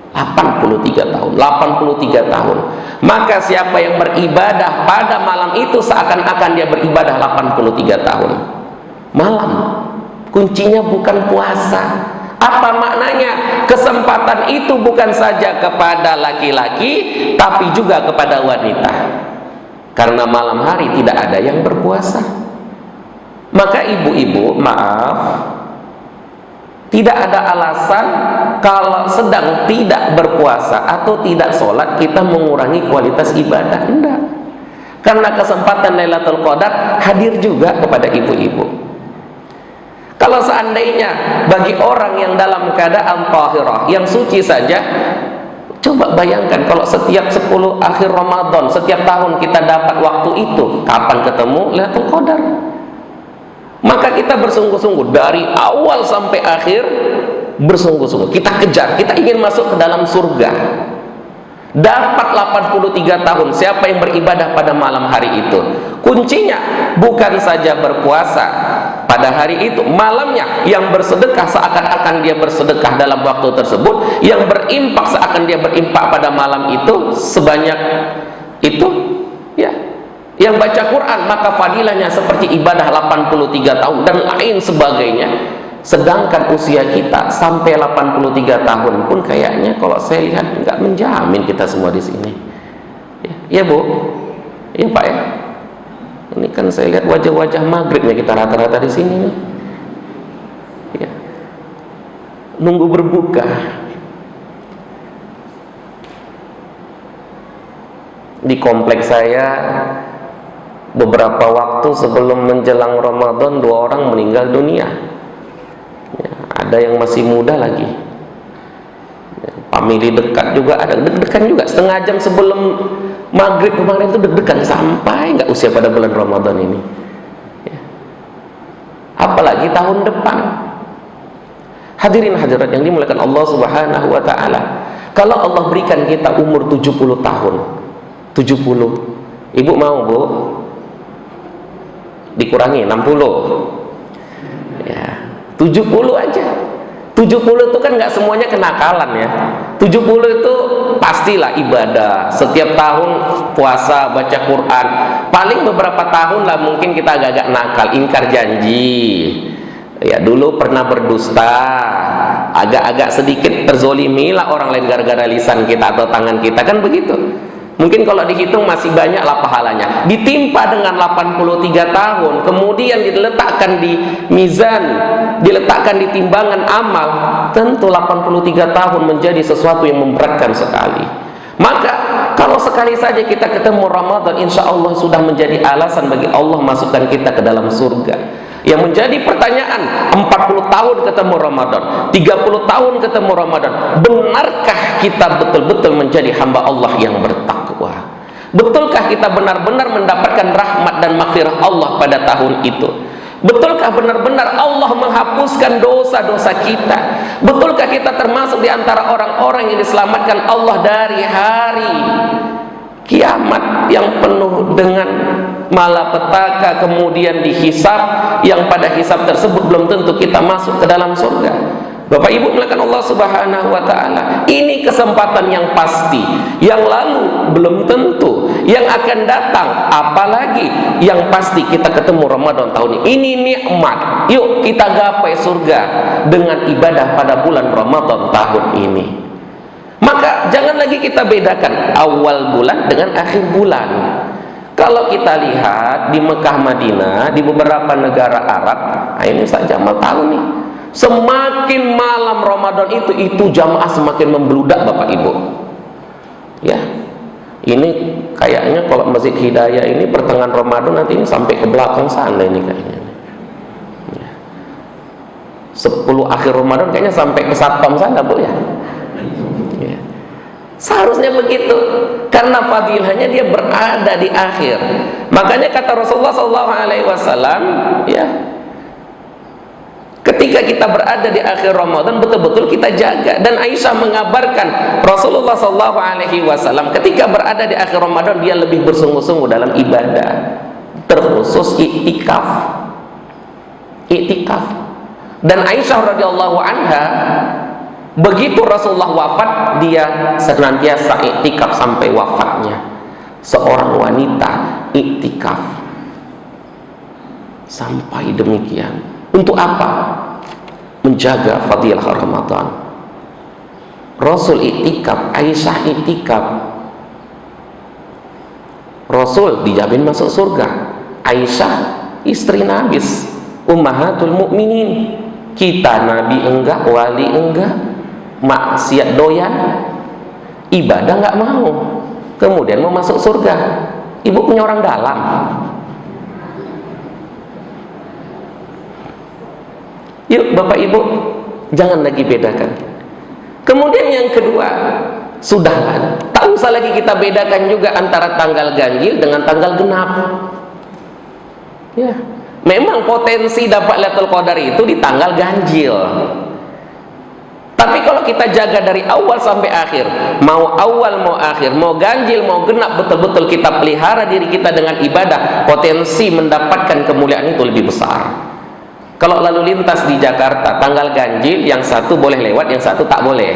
83 tahun, 83 tahun. Maka siapa yang beribadah pada malam itu seakan-akan dia beribadah 83 tahun. Malam, kuncinya bukan puasa. Apa maknanya? Kesempatan itu bukan saja kepada laki-laki, tapi juga kepada wanita. Karena malam hari tidak ada yang berpuasa. Maka ibu-ibu, maaf, tidak ada alasan kalau sedang tidak berpuasa atau tidak sholat kita mengurangi kualitas ibadah. Tidak. Karena kesempatan Lailatul Qadar hadir juga kepada ibu-ibu. Kalau seandainya bagi orang yang dalam keadaan tahirah, yang suci saja, coba bayangkan kalau setiap 10 akhir Ramadan, setiap tahun kita dapat waktu itu, kapan ketemu Lailatul Qadar? Maka kita bersungguh-sungguh dari awal sampai akhir, bersungguh-sungguh kita kejar, kita ingin masuk ke dalam surga. Dapat 83 tahun siapa yang beribadah pada malam hari itu. Kuncinya bukan saja berpuasa pada hari itu, malamnya yang bersedekah seakan-akan dia bersedekah dalam waktu tersebut, yang berimpak seakan dia berimpak pada malam itu sebanyak itu ya. Yang baca Quran maka fadilahnya seperti ibadah 83 tahun dan lain sebagainya. Sedangkan usia kita sampai 83 tahun pun kayaknya kalau saya lihat nggak menjamin kita semua di sini. Ya Bu, ya Pak ya. Ini kan saya lihat wajah-wajah maghribnya kita rata-rata di sini nih. Ya. Nunggu berbuka. Di kompleks saya beberapa waktu sebelum menjelang Ramadan 2 orang meninggal dunia. Ya, ada yang masih muda lagi. Ya, famili dekat juga ada, deg-degan juga. Setengah jam sebelum maghrib kemarin itu deg-degan sampai nggak usia pada bulan Ramadan ini. Ya. Apalagi tahun depan. Hadirin hadirat yang dimuliakan Allah Subhanahu wa taala. Kalau Allah berikan kita umur 70 tahun. 70. Ibu mau, Bu? Dikurangi 60. Ya. 70 aja. 70 itu kan nggak semuanya kenakalan ya. 70 itu pastilah ibadah. Setiap tahun puasa, baca Quran. Paling beberapa tahun lah mungkin kita agak-agak nakal, ingkar janji. Ya dulu pernah berdusta, agak-agak sedikit terzolimi lah orang lain gara-gara lisan kita atau tangan kita, kan begitu. Mungkin kalau dihitung masih banyak lah pahalanya. Ditimpa dengan 83 tahun, kemudian diletakkan di mizan, diletakkan di timbangan amal, tentu 83 tahun menjadi sesuatu yang memberatkan sekali. Maka kalau sekali saja kita ketemu Ramadan, insya Allah sudah menjadi alasan bagi Allah masukkan kita ke dalam surga. Yang menjadi pertanyaan, 40 tahun ketemu Ramadan, 30 tahun ketemu Ramadan, benarkah kita betul-betul menjadi hamba Allah yang bertakwa? Betulkah kita benar-benar mendapatkan rahmat dan maghfirah Allah pada tahun itu? Betulkah benar-benar Allah menghapuskan dosa-dosa kita? Betulkah kita termasuk di antara orang-orang yang diselamatkan Allah dari hari kiamat yang penuh dengan malapetaka, kemudian dihisab, yang pada hisab tersebut belum tentu kita masuk ke dalam surga? Bapak Ibu melakukan Allah Subhanahu wa taala, ini kesempatan yang pasti, yang lalu belum tentu, yang akan datang. Apalagi yang pasti kita ketemu Ramadan tahun ini. Ini nikmat. Yuk kita gapai surga dengan ibadah pada bulan Ramadan tahun ini. Maka jangan lagi kita bedakan awal bulan dengan akhir bulan. Kalau kita lihat di Mekah, Madinah, di beberapa negara Arab, nah ini saja Jamal tahu nih, semakin malam Ramadan itu jamaah semakin membludak Bapak Ibu. Ya, ini kayaknya kalau Masjid Hidayah ini pertengahan Ramadan nanti ini sampai ke belakang sana ini kayaknya. Ya. 10 akhir Ramadan kayaknya sampai ke Satpam sana Bu ya. Ya. Seharusnya begitu, karena fadilahnya dia berada di akhir. Makanya kata Rasulullah SAW, ya, ketika kita berada di akhir Ramadan betul-betul kita jaga. Dan Aisyah mengabarkan Rasulullah SAW ketika berada di akhir Ramadan dia lebih bersungguh-sungguh dalam ibadah, terkhusus iktikaf. Dan Aisyah radhiyallahu anha, begitu Rasulullah wafat, dia senantiasa iktikaf sampai wafatnya. Seorang wanita iktikaf sampai demikian. Untuk apa? Menjaga fadilah Ramadan. Rasul iktikaf, Aisyah iktikaf. Rasul dijamin masuk surga, Aisyah istri Nabi, ummahatul mukminin. Kita Nabi enggak, wali enggak, maksiat doyan, ibadah nggak mau, kemudian mau masuk surga. Ibu punya orang dalam. Yuk Bapak Ibu, jangan lagi bedakan. Kemudian yang kedua, sudahlah, tak usah lagi kita bedakan juga antara tanggal ganjil dengan tanggal genap. Ya, memang potensi dapat Lailatul Qadar itu di tanggal ganjil. Tapi kalau kita jaga dari awal sampai akhir, mau awal mau akhir, mau ganjil mau genap, betul-betul kita pelihara diri kita dengan ibadah, potensi mendapatkan kemuliaan itu lebih besar. Kalau lalu lintas di Jakarta, tanggal ganjil yang satu boleh lewat, yang satu tak boleh.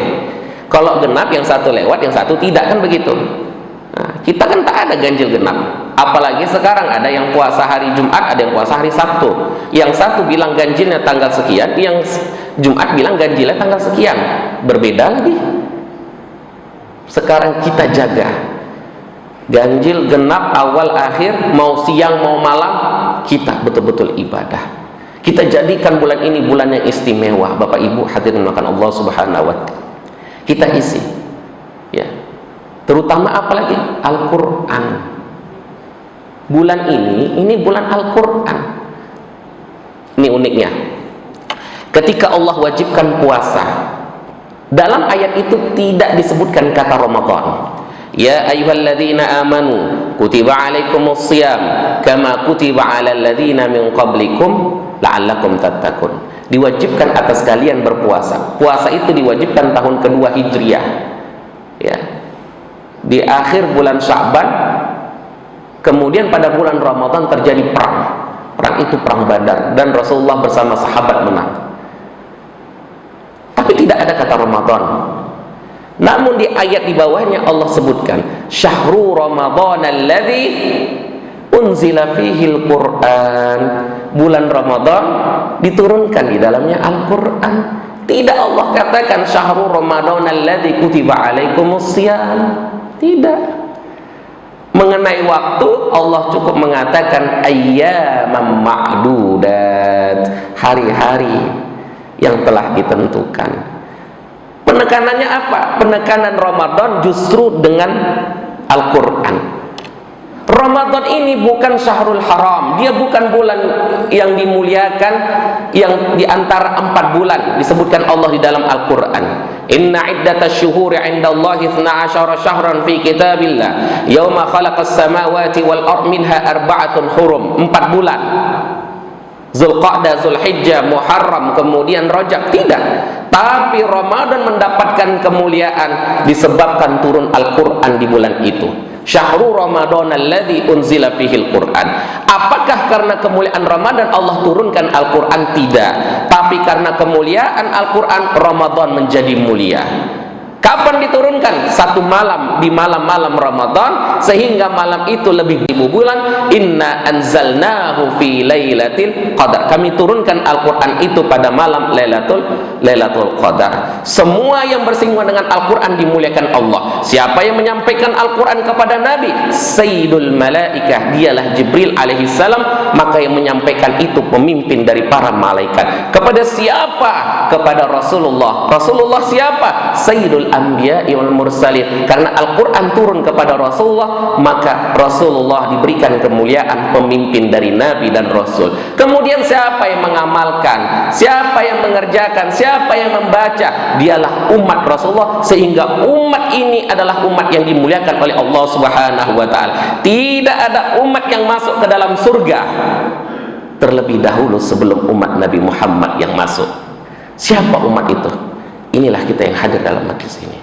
Kalau genap yang satu lewat, yang satu tidak, kan begitu. Nah, kita kan tak ada ganjil genap. Apalagi sekarang ada yang puasa hari Jumat, ada yang puasa hari Sabtu. Yang satu bilang ganjilnya tanggal sekian, yang Jumat bilang ganjilnya tanggal sekian. Berbeda lagi. Sekarang kita jaga ganjil genap awal akhir, mau siang mau malam, kita betul-betul ibadah. Kita jadikan bulan ini bulan yang istimewa. Bapak Ibu hadirin makan Allah Subhanahu wa ta'ala. Kita isi, ya, terutama apalagi Al-Quran. Bulan ini bulan Al-Quran. Ini uniknya, ketika Allah wajibkan puasa, dalam ayat itu tidak disebutkan kata Ramadan. Ya ayyuhalladzina amanu kutiba alaikumus shiyam kama kutiba alal ladzina min qablikum la'allakum tattaqun. Diwajibkan atas kalian berpuasa. Puasa itu diwajibkan tahun kedua Hijriah. Ya. Di akhir bulan Sya'ban, kemudian pada bulan Ramadan terjadi perang. Perang itu perang Badar, dan Rasulullah bersama sahabat menang. Tapi tidak ada kata Ramadan. Namun di ayat di bawahnya Allah sebutkan Syahrul Ramadan alladzi unzila fihil Quran. Bulan Ramadan diturunkan di dalamnya Al-Quran. Tidak Allah katakan Syahrul Ramadan alladzi kutiba alaikumus shiyam. Tidak. Mengenai waktu Allah cukup mengatakan ayyaman ma'dudat, hari-hari yang telah ditentukan. Penekanannya apa? Penekanan Ramadan justru dengan Al-Quran. Ramadan ini bukan syahrul haram, dia bukan bulan yang dimuliakan, yang diantara 4 bulan disebutkan Allah di dalam Al-Quran. Inna iddatas syuhuri indallahi 12 syahran fi kitabillah yawma khalaqas samawati wal ard minha arba'atun hurum. 4 bulan, Zulqa'dah, Zulhijjah, Muharram, kemudian Rajab. Tidak, tapi Ramadan mendapatkan kemuliaan disebabkan turun Al-Quran di bulan itu. Syahrul Ramadan alladzi unzila fihil Quran. Apakah karena kemuliaan Ramadan Allah turunkan Al-Quran? Tidak, tapi karena kemuliaan Al-Quran Ramadan menjadi mulia. Kapan diturunkan? Satu malam, di malam-malam Ramadan, sehingga malam itu lebih 1000 bulan. Inna anzalnahu fi lailatul qadar. Kami turunkan Al-Quran itu pada malam Lailatul Qadar. Semua yang bersinggungan dengan Al-Quran dimuliakan Allah. Siapa yang menyampaikan Al-Quran kepada Nabi? Sayyidul Malaikah, dialah Jibril alaihi salam. Maka yang menyampaikan itu pemimpin dari para malaikat. Kepada siapa? Kepada Rasulullah. Rasulullah siapa? Sayyidul Anbiya wal Mursalin. Karena Al-Quran turun kepada Rasulullah, maka Rasulullah diberikan kemuliaan pemimpin dari Nabi dan Rasul. Kemudian siapa yang mengamalkan? Siapa yang mengerjakan? Siapa yang membaca? Dialah umat Rasulullah. Sehingga umat ini adalah umat yang dimuliakan oleh Allah Subhanahu wa ta'ala. Tidak ada umat yang masuk ke dalam surga terlebih dahulu sebelum umat Nabi Muhammad yang masuk. Siapa umat itu? Inilah kita yang hadir dalam majlis ini.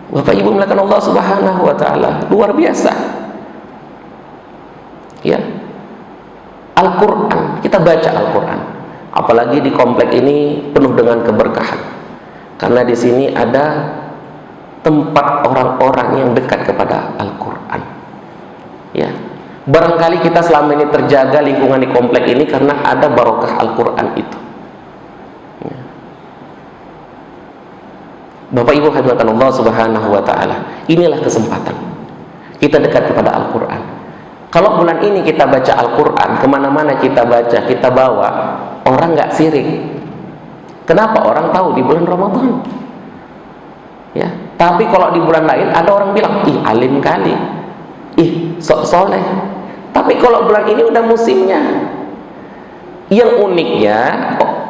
Bapak Ibu melakukan Allah Subhanahu wa ta'ala luar biasa. Ya, Al-Quran, kita baca Al-Quran. Apalagi di komplek ini penuh dengan keberkahan. Karena di sini ada tempat orang-orang yang dekat kepada Al-Quran. Ya, barangkali kita selama ini terjaga lingkungan di komplek ini karena ada barokah Al-Quran itu. Bapak Ibu hadirin Allah Subhanahu wa ta'ala, inilah kesempatan kita dekat kepada Al-Quran. Kalau bulan ini kita baca Al-Quran, kemana-mana kita baca, kita bawa, orang nggak sirik. Kenapa? Orang tahu di bulan Ramadan. Ya, tapi kalau di bulan lain ada orang bilang, ih alim kali, ih sok soleh. Tapi kalau bulan ini udah musimnya. Yang uniknya,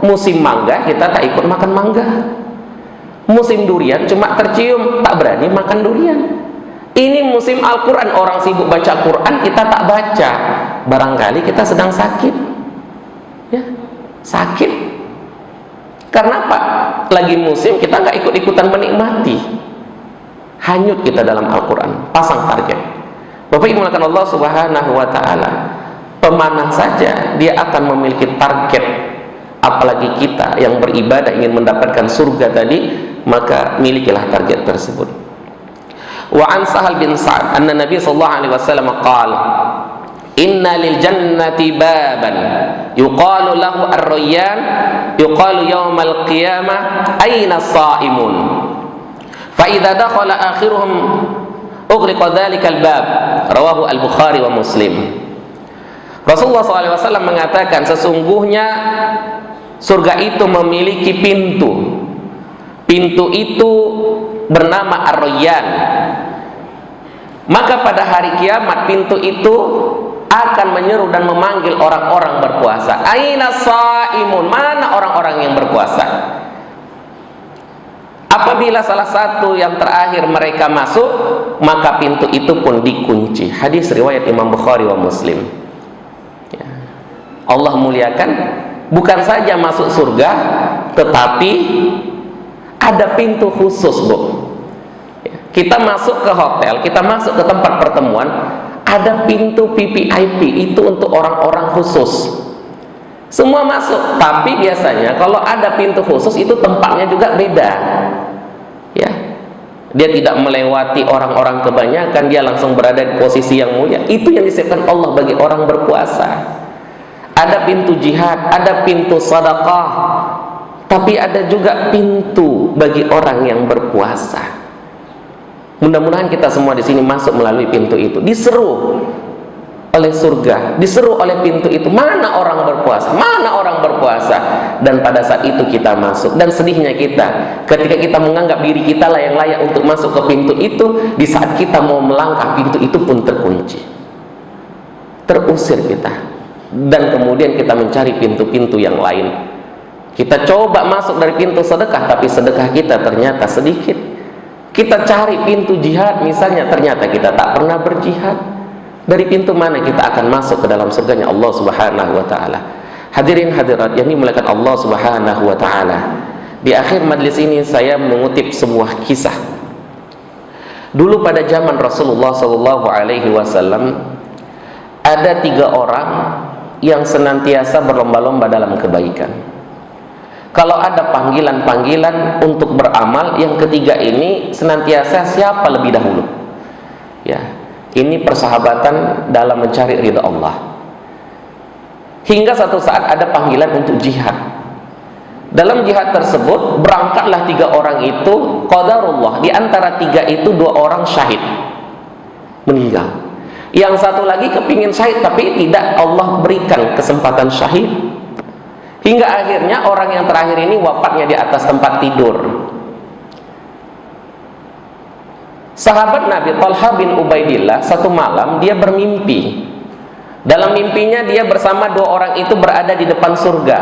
musim mangga kita tak ikut makan mangga. Musim durian cuma tercium, tak berani makan durian. Ini musim Al-Quran, orang sibuk baca Quran, kita tak baca. Barangkali kita sedang sakit. Ya, sakit. Karena apa? Lagi musim kita nggak ikut-ikutan menikmati. Hanyut kita dalam Al-Quran, pasang target. Bapak Ibu mulakan Allah Subhanahu wa ta'ala, pemanah saja dia akan memiliki target. Apalagi kita yang beribadah ingin mendapatkan surga tadi, maka milikilah target tersebut. Wa an Sahal bin Sa'ad anna Nabi sallallahu alaihi wasallam qala inna lil jannati baban yuqalu lahu ar-rayyan yuqalu yawmal qiyamah aina as-sa'imun fa idza dakhala akhiruhum ughliqa dhalikal bab. Rawahu al-Bukhari wa Muslim. Rasulullah SAW mengatakan sesungguhnya surga itu memiliki pintu. Pintu itu bernama Ar-Rayyan. Maka pada hari kiamat pintu itu akan menyeru dan memanggil orang-orang berpuasa. Aina shaimun? Mana orang-orang yang berpuasa? Apabila salah satu yang terakhir mereka masuk, maka pintu itu pun dikunci. Hadis riwayat Imam Bukhari wa Muslim. Ya. Allah muliakan, bukan saja masuk surga, tetapi ada pintu khusus, Bu. Kita masuk ke hotel, kita masuk ke tempat pertemuan, ada pintu VVIP, itu untuk orang-orang khusus. Semua masuk, tapi biasanya kalau ada pintu khusus itu tempatnya juga beda. Ya. Dia tidak melewati orang-orang kebanyakan, dia langsung berada di posisi yang mulia. Itu yang disiapkan Allah bagi orang berpuasa. Ada pintu jihad, ada pintu sedekah, tapi ada juga pintu bagi orang yang berpuasa. Mudah-mudahan kita semua di sini masuk melalui pintu itu. Diseru oleh surga, diseru oleh pintu itu. Mana orang berpuasa? Mana orang berpuasa? Dan pada saat itu kita masuk. Dan sedihnya kita, ketika kita menganggap diri kita lah yang layak untuk masuk ke pintu itu, di saat kita mau melangkah, pintu itu pun terkunci. Terusir kita. Dan kemudian kita mencari pintu-pintu yang lain. Kita coba masuk dari pintu sedekah, tapi sedekah kita ternyata sedikit. Kita cari pintu jihad misalnya, ternyata kita tak pernah berjihad. Dari pintu mana kita akan masuk ke dalam surganya Allah Subhanahu wa ta'ala? Hadirin hadirat yang dimuliakan Allah Subhanahu wa ta'ala, di akhir majlis ini saya mengutip sebuah kisah. Dulu pada zaman Rasulullah sallallahu alaihi wasallam, ada 3 orang yang senantiasa berlomba-lomba dalam kebaikan. Kalau ada panggilan-panggilan untuk beramal, yang ketiga ini senantiasa siapa lebih dahulu. Ya, ini persahabatan dalam mencari ridha Allah. Hingga satu saat ada panggilan untuk jihad. Dalam jihad tersebut berangkatlah 3 orang itu, qadarullah, di antara 3 itu 2 orang syahid, meninggal. Yang satu lagi kepingin syahid tapi tidak Allah berikan kesempatan syahid. Hingga akhirnya orang yang terakhir ini wafatnya di atas tempat tidur. Sahabat Nabi Talha bin Ubaidillah satu malam dia bermimpi. Dalam mimpinya dia bersama 2 orang itu berada di depan surga.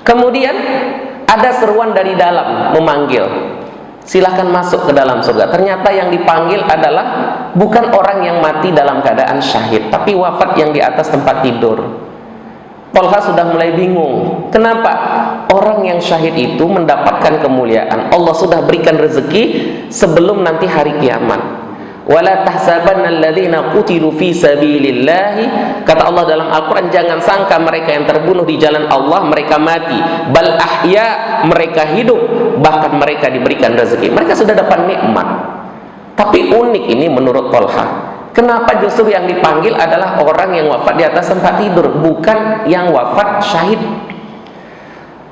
Kemudian ada seruan dari dalam memanggil, silahkan masuk ke dalam surga. Ternyata yang dipanggil adalah bukan orang yang mati dalam keadaan syahid, tapi wafat yang di atas tempat tidur. Talha sudah mulai bingung. Kenapa? Orang yang syahid itu mendapatkan kemuliaan. Allah sudah berikan rezeki sebelum nanti hari kiamat. Wala tahsabanna alladhina qutilu fi sabilillahi, kata Allah dalam Al-Quran, jangan sangka mereka yang terbunuh di jalan Allah mereka mati. Bal ahya, mereka hidup, bahkan mereka diberikan rezeki, mereka sudah dapat nikmat. Tapi unik ini menurut Talha, kenapa justru yang dipanggil adalah orang yang wafat di atas tempat tidur, bukan yang wafat syahid.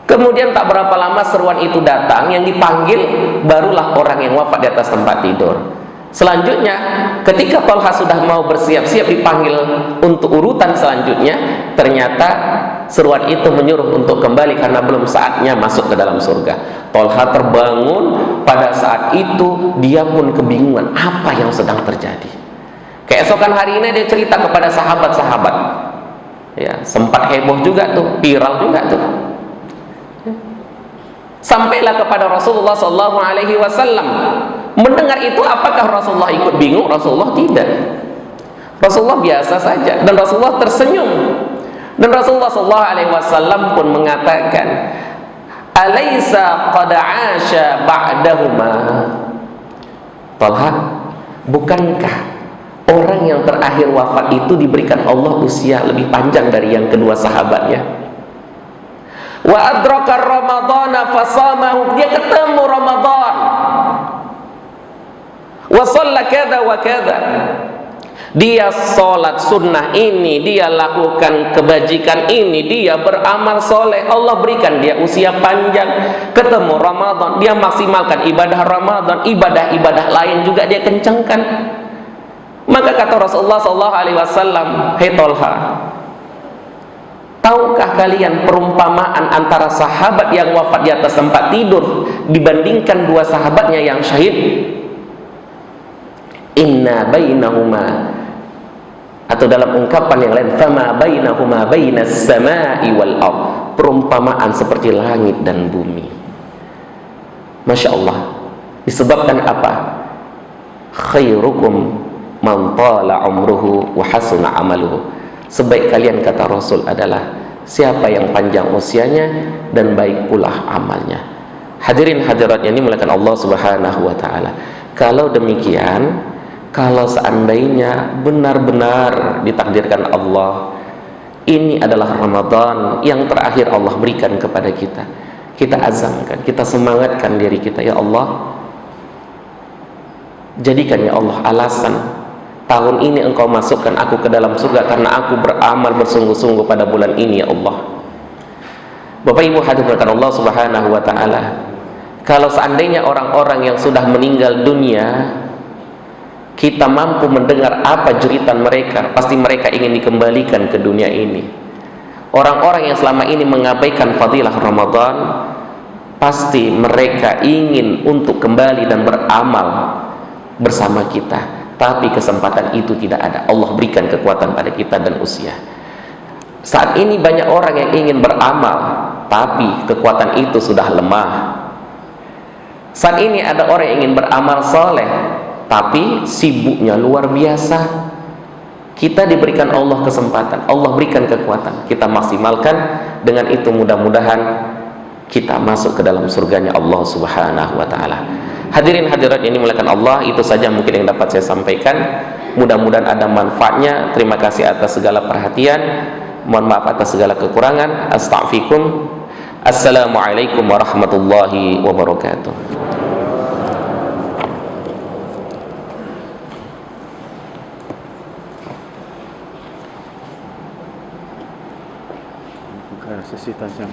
Kemudian tak berapa lama seruan itu datang, yang dipanggil barulah orang yang wafat di atas tempat tidur. Selanjutnya ketika Talha sudah mau bersiap-siap dipanggil untuk urutan selanjutnya, ternyata seruan itu menyuruh untuk kembali karena belum saatnya masuk ke dalam surga. Talha terbangun. Pada saat itu dia pun kebingungan apa yang sedang terjadi. Keesokan hari ini dia cerita kepada sahabat-sahabat. Ya, sempat heboh juga tuh, viral juga tuh. Sampailah kepada Rasulullah SAW. Mendengar itu, apakah Rasulullah ikut bingung? Rasulullah tidak. Rasulullah biasa saja, dan Rasulullah tersenyum. Dan Rasulullah SAW pun mengatakan, "Alaysa qad 'asha ba'dahuma?" Talha, bukankah orang yang terakhir wafat itu diberikan Allah usia lebih panjang dari yang kedua sahabatnya? Wa adraka ramadhana fasamahu, dia ketemu Ramadan. Wa shalla kadza wa kadza, dia sholat sunnah ini, dia lakukan kebajikan ini, dia beramal soleh, Allah berikan dia usia panjang. Ketemu Ramadan, dia maksimalkan ibadah Ramadan, ibadah-ibadah lain juga dia kencangkan. Maka kata Rasulullah SAW, "Hei Talha, tahukah kalian perumpamaan antara sahabat yang wafat di atas tempat tidur dibandingkan 2 sahabatnya yang syahid? Inna bainahuma," atau dalam ungkapan yang lain, "fama bainahuma bainas sama'i wal ard," perumpamaan seperti langit dan bumi. Masya Allah. Disebabkan apa? Khairukum man tala umruhu wa hasuna amaluhu. Sebaik kalian, kata Rasul, adalah siapa yang panjang usianya dan baik pula amalnya. Hadirin hadirat yang dimuliakan Allah Subhanahu wa taala. Kalau demikian, kalau seandainya benar-benar ditakdirkan Allah, ini adalah Ramadan yang terakhir Allah berikan kepada kita, kita azamkan, kita semangatkan diri kita, ya Allah, jadikan ya Allah alasan tahun ini Engkau masukkan aku ke dalam surga karena aku beramal bersungguh-sungguh pada bulan ini, ya Allah. Bapak Ibu hadirin Allah Subhanahu wa taala, kalau seandainya orang-orang yang sudah meninggal dunia kita mampu mendengar apa jeritan mereka, pasti mereka ingin dikembalikan ke dunia ini. Orang-orang yang selama ini mengabaikan fadilah Ramadan, pasti mereka ingin untuk kembali dan beramal bersama kita, tapi kesempatan itu tidak ada. Allah berikan kekuatan pada kita dan usia. Saat ini banyak orang yang ingin beramal, tapi kekuatan itu sudah lemah. Saat ini ada orang yang ingin beramal soleh, tapi sibuknya luar biasa. Kita diberikan Allah kesempatan, Allah berikan kekuatan, kita maksimalkan. Dengan itu mudah-mudahan kita masuk ke dalam surganya Allah Subhanahu wa ta'ala. Hadirin hadirat ini dimuliakan Allah, itu saja mungkin yang dapat saya sampaikan. Mudah-mudahan ada manfaatnya. Terima kasih atas segala perhatian. Mohon maaf atas segala kekurangan. Astaghfirukum. Assalamualaikum warahmatullahi wabarakatuh. Buka sesi tajam.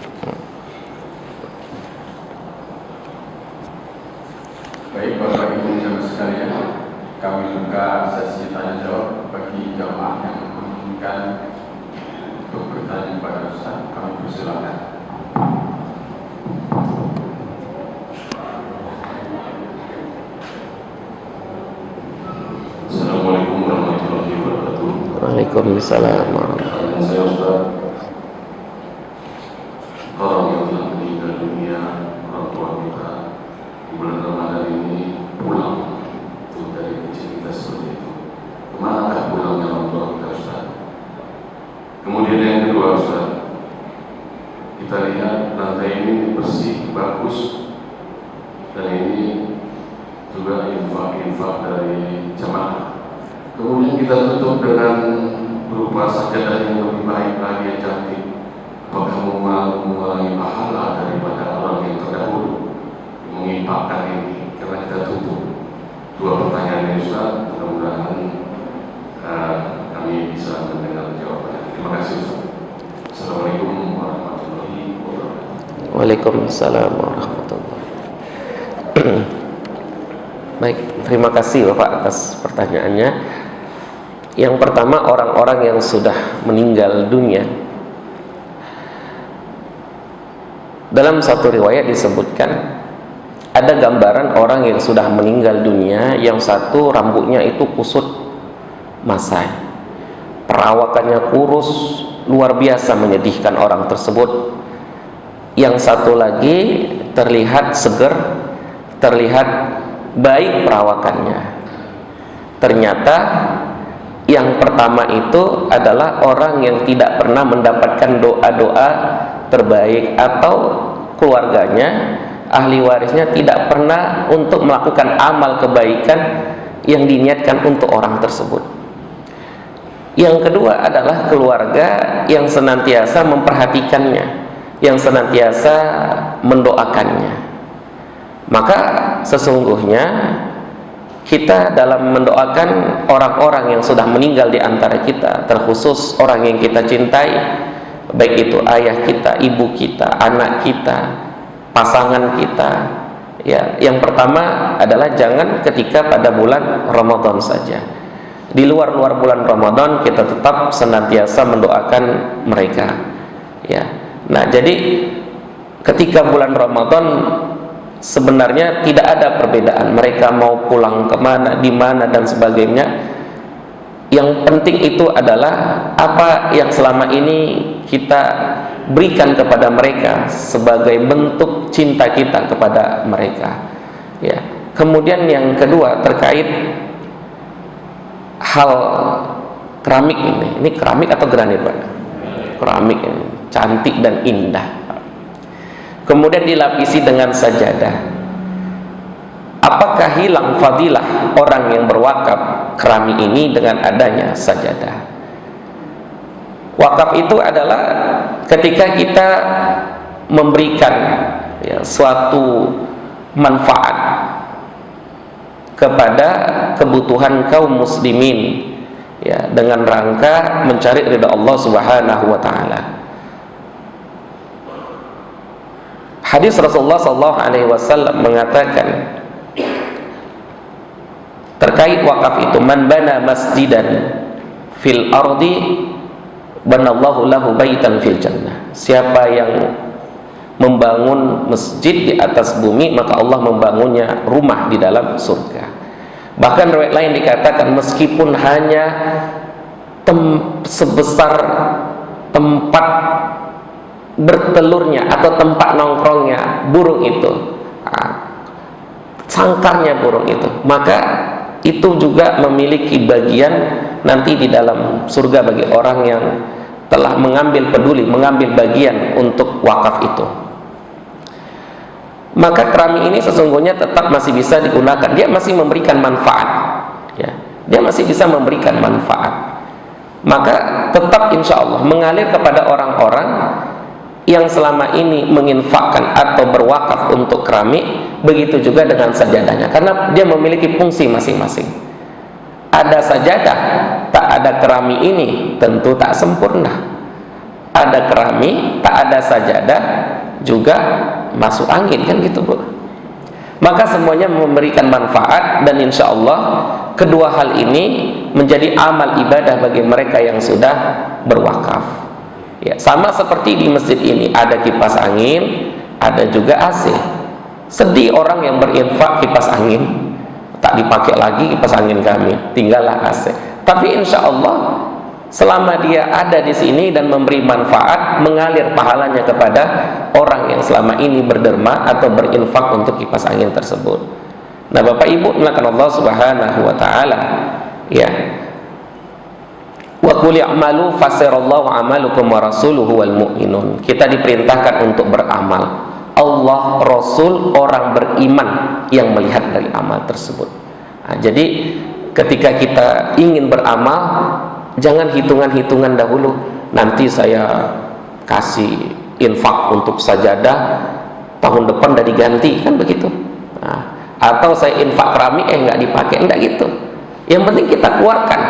Baik Bapak Ibu jamaah sekalian, kami buka sesi tanya jawab bagi jamaah yang menginginkan untuk bertanya kepada Ustaz. Kami persilakan. Assalamualaikum warahmatullahi wabarakatuh. Waalaikumsalam warahmatullahi wabarakatuh. Saya Ustaz, orang yang telah meninggal dunia, orang tua kita di bulan Ramadan ini pulang itu dari kecil kita seperti itu. Kemanakah pulangnya orang tua kita Ustaz? Kemudian yang kedua Ustaz, kita lihat lantai ini bersih, bagus, dan ini juga infak dari jamaah. Kemudian kita tutup dengan berupa sajadah yang lebih baik lagi, yang cantik. Apakah mengurangi pahala daripada orang yang terdahulu mengimpakkan ini? Karena kita tutup dua pertanyaan ini Ustaz, mudah-mudahan kami bisa mendengar jawabannya. Terima kasih Ustaz. Assalamualaikum warahmatullahi wabarakatuh. Waalaikumsalam warahmatullahi wabarakatuh. Baik, terima kasih Bapak atas pertanyaannya. Yang pertama, orang-orang yang sudah meninggal dunia. Dalam satu riwayat disebutkan ada gambaran orang yang sudah meninggal dunia, yang satu rambutnya itu kusut masai, perawakannya kurus, luar biasa menyedihkan orang tersebut. Yang satu lagi terlihat seger, terlihat baik perawakannya. Ternyata yang pertama itu adalah orang yang tidak pernah mendapatkan doa-doa terbaik, atau keluarganya, ahli warisnya tidak pernah untuk melakukan amal kebaikan yang diniatkan untuk orang tersebut. Yang kedua adalah keluarga yang senantiasa memperhatikannya, yang senantiasa mendoakannya. Maka sesungguhnya kita dalam mendoakan orang-orang yang sudah meninggal di antara kita, terkhusus orang yang kita cintai, baik itu ayah kita, ibu kita, anak kita, pasangan kita, ya, yang pertama adalah jangan ketika pada bulan Ramadan saja. Di luar bulan Ramadan kita tetap senantiasa mendoakan mereka, ya. Nah, jadi ketika bulan Ramadan sebenarnya tidak ada perbedaan mereka mau pulang kemana, di mana dan sebagainya. Yang penting itu adalah apa yang selama ini kita berikan kepada mereka sebagai bentuk cinta kita kepada mereka, ya. Kemudian yang kedua terkait hal keramik ini keramik atau granit Pak? Keramik ini cantik dan indah, kemudian dilapisi dengan sajadah. Apakah hilang fadilah orang yang berwakaf keramik ini dengan adanya sajadah? Wakaf itu adalah ketika kita memberikan, ya, suatu manfaat kepada kebutuhan kaum muslimin, ya, dengan rangka mencari ridha Allah Subhanahu wa taala. Hadis Rasulullah SAW mengatakan terkait wakaf itu, man bana masjidan fil ardi banallahu lahu baitan fil jannah. Siapa yang membangun masjid di atas bumi, maka Allah membangunnya rumah di dalam surga. Bahkan riwayat lain dikatakan meskipun hanya sebesar tempat bertelurnya atau tempat nongkrongnya burung itu, sangkarnya burung itu, maka itu juga memiliki bagian nanti di dalam surga bagi orang yang telah mengambil peduli, mengambil bagian untuk wakaf itu. Maka keramik ini sesungguhnya tetap masih bisa digunakan, dia masih memberikan manfaat, ya, dia masih bisa memberikan manfaat. maka tetap insya Allah mengalir kepada orang-orang yang selama ini menginfakkan atau berwakaf untuk keramik. Begitu juga dengan sajadahnya, karena dia memiliki fungsi masing-masing. Ada sajadah, tak ada keramik ini tentu tak sempurna. Ada keramik, tak ada sajadah, juga masuk angin, kan gitu Bu. Maka semuanya memberikan manfaat, dan insya Allah kedua hal ini menjadi amal ibadah bagi mereka yang sudah berwakaf. Ya, sama seperti di masjid ini ada kipas angin, ada juga AC. Sedih orang yang berinfak kipas angin, tak dipakai lagi kipas angin kami, tinggallah AC. Tapi insya Allah selama dia ada di sini dan memberi manfaat, mengalir pahalanya kepada orang yang selama ini berderma atau berinfak untuk kipas angin tersebut. Nah, Bapak Ibu melakukan Allah Subhanahu wa taala, ya. Wa qul i'malu fasarallahu 'amalukum wa rasuluhu wal mu'minun. Kita diperintahkan untuk beramal. Allah, Rasul, orang beriman yang melihat dari amal tersebut. Nah, jadi ketika kita ingin beramal, jangan hitungan-hitungan dahulu. Nanti saya kasih infak untuk sajadah, tahun depan udah diganti, kan begitu. Nah, atau saya infak keramik nggak dipakai, enggak gitu. Yang penting kita keluarkan.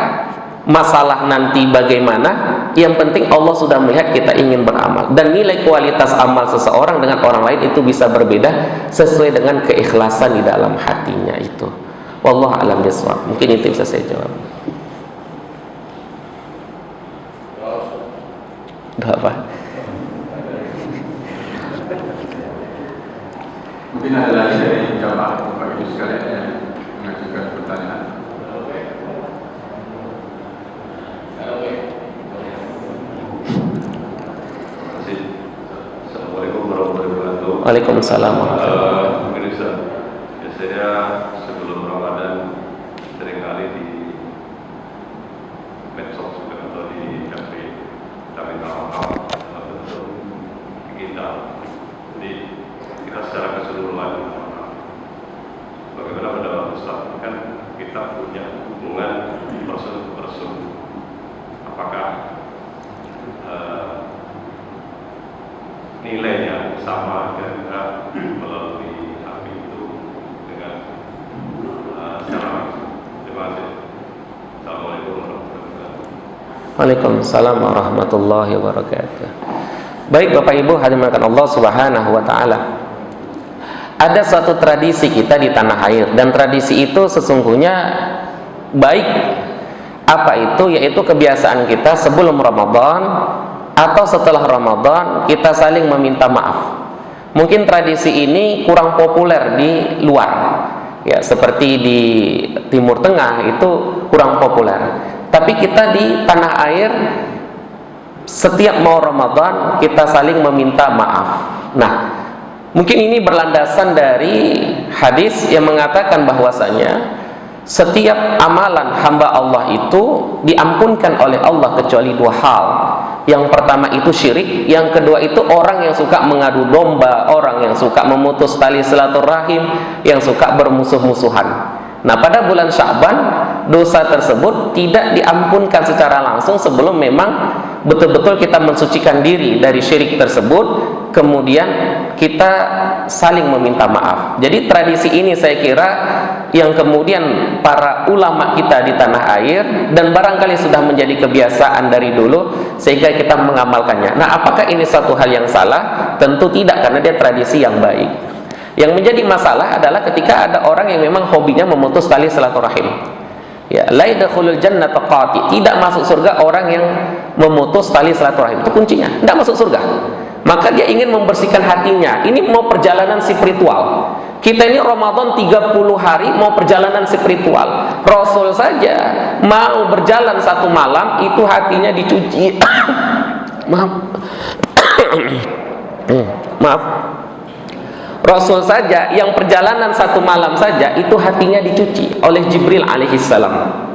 Masalah nanti bagaimana, yang penting Allah sudah melihat kita ingin beramal, dan nilai kualitas amal seseorang dengan orang lain itu bisa berbeda sesuai dengan keikhlasan di dalam hatinya itu. Wallahu a'lam bishawab. Mungkin itu bisa saya jawab. Udah apa? Mungkin ada lagi dari jamaah Bapak Ibu sekalian yang mengajukan pertanyaan. Assalamualaikum warahmatullahi wabarakatuh. Waalaikumsalam warahmatullahi Pemirsa, biasanya sebelum Ramadan seringkali di medsos atau di kafe kita minta maaf untuk kita. Jadi kita secara keseluruhan bagaimana pendapat Ustaz, kan kita punya hubungan person to person. Apakah nilainya sama kira-kira melalui hati itu dengan secara langsung? Terima kasih. Assalamualaikum warahmatullahi wabarakatuh. Waalaikumsalam warahmatullahi wabarakatuh. Baik Bapak Ibu hadirin Allah Subhanahu wa taala. Ada suatu tradisi kita di tanah air, dan tradisi itu sesungguhnya baik. Apa itu? Yaitu kebiasaan kita sebelum Ramadan atau setelah Ramadan kita saling meminta maaf. Mungkin tradisi ini kurang populer di luar, ya, seperti di Timur Tengah itu kurang populer. Tapi kita di tanah air setiap mau Ramadan kita saling meminta maaf. Nah, mungkin ini berlandasan dari hadis yang mengatakan bahwasanya setiap amalan hamba Allah itu diampunkan oleh Allah kecuali dua hal. Yang pertama itu syirik, yang kedua itu orang yang suka mengadu domba, orang yang suka memutus tali silaturahim, yang suka bermusuh-musuhan. Nah, pada bulan Sya'ban dosa tersebut tidak diampunkan secara langsung sebelum memang betul-betul kita mensucikan diri dari syirik tersebut, kemudian kita saling meminta maaf. Jadi tradisi ini saya kira yang kemudian para ulama kita di tanah air, dan barangkali sudah menjadi kebiasaan dari dulu sehingga kita mengamalkannya. Nah, apakah ini satu hal yang salah? Tentu tidak, karena dia tradisi yang baik. Yang menjadi masalah adalah ketika ada orang yang memang hobinya memutus tali silaturahim. Ya, la yadkhulul jannata qati, tidak masuk surga orang yang memutus tali silaturahim. Itu kuncinya, tidak masuk surga. Maka dia ingin membersihkan hatinya. Ini mau perjalanan spiritual. Kita ini Ramadan 30 hari mau perjalanan spiritual. Rasul saja mau berjalan satu malam itu hatinya dicuci. Maaf. Maaf. Rasul saja yang perjalanan satu malam saja itu hatinya dicuci oleh Jibril alaihissalam.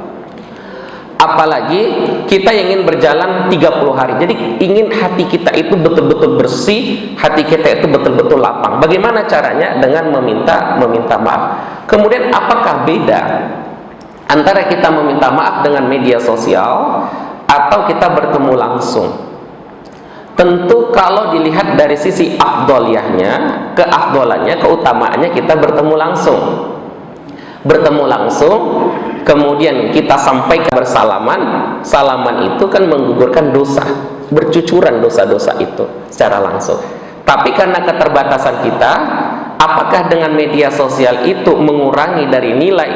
Apalagi kita yang ingin berjalan 30 hari. Jadi ingin hati kita itu betul-betul bersih, hati kita itu betul-betul lapang. Bagaimana caranya? Dengan meminta maaf. Kemudian apakah beda antara kita meminta maaf dengan media sosial atau kita bertemu langsung? Tentu kalau dilihat dari sisi afdoliyahnya, keafdolannya, keutamaannya kita bertemu langsung. Bertemu langsung, kemudian kita sampaikan bersalaman. Salaman itu kan menggugurkan dosa, bercucuran dosa-dosa itu secara langsung. Tapi karena keterbatasan kita, apakah dengan media sosial itu mengurangi dari nilai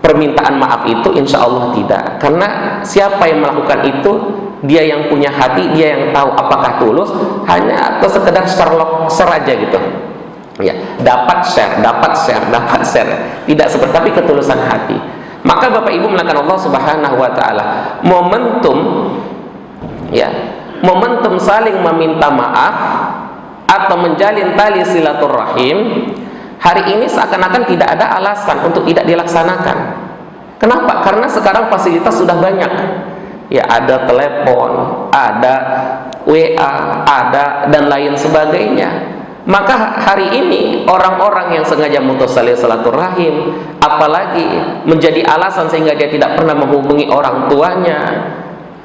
permintaan maaf itu? Insya Allah tidak. Karena siapa yang melakukan itu, dia yang punya hati, dia yang tahu apakah tulus hanya atau sekedar share aja gitu. Ya, dapat share, tidak seperti, tapi ketulusan hati. Maka Bapak Ibu melakukan Allah Subhanahu wa taala momentum, ya, momentum saling meminta maaf atau menjalin tali silaturahim hari ini seakan-akan tidak ada alasan untuk tidak dilaksanakan. Kenapa? Karena sekarang fasilitas sudah banyak. Ya, ada telepon, ada WA, ada dan lain sebagainya. Maka hari ini orang-orang yang sengaja mutus tali silaturahim, apalagi menjadi alasan sehingga dia tidak pernah menghubungi orang tuanya,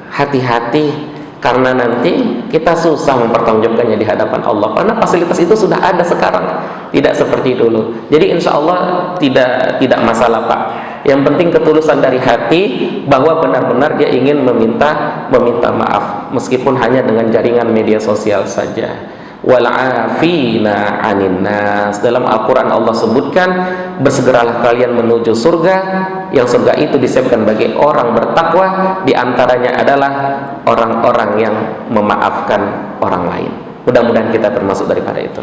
hati-hati, karena nanti kita susah mempertanggungjawabkannya di hadapan Allah. Karena fasilitas itu sudah ada sekarang, tidak seperti dulu. Jadi insya Allah tidak masalah, Pak. Yang penting ketulusan dari hati, bahwa benar-benar dia ingin meminta maaf, meskipun hanya dengan jaringan media sosial saja. Wal'afina 'anin nas. Dalam Al-Quran Allah sebutkan, bersegeralah kalian menuju surga, yang surga itu disiapkan bagi orang bertakwa, diantaranya adalah orang-orang yang memaafkan orang lain. Mudah-mudahan kita termasuk daripada itu.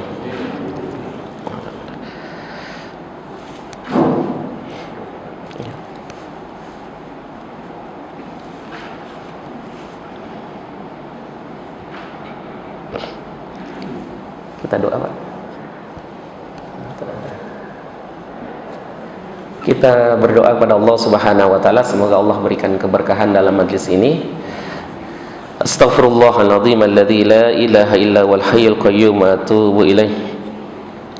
Kita doa, Pak. Kita berdoa kepada Allah Subhanahu wa taala, semoga Allah berikan keberkahan dalam majlis ini. Astaghfirullahaladzim alladzi la ilaha illa wal hayyul qayyum wa atubu ilaih.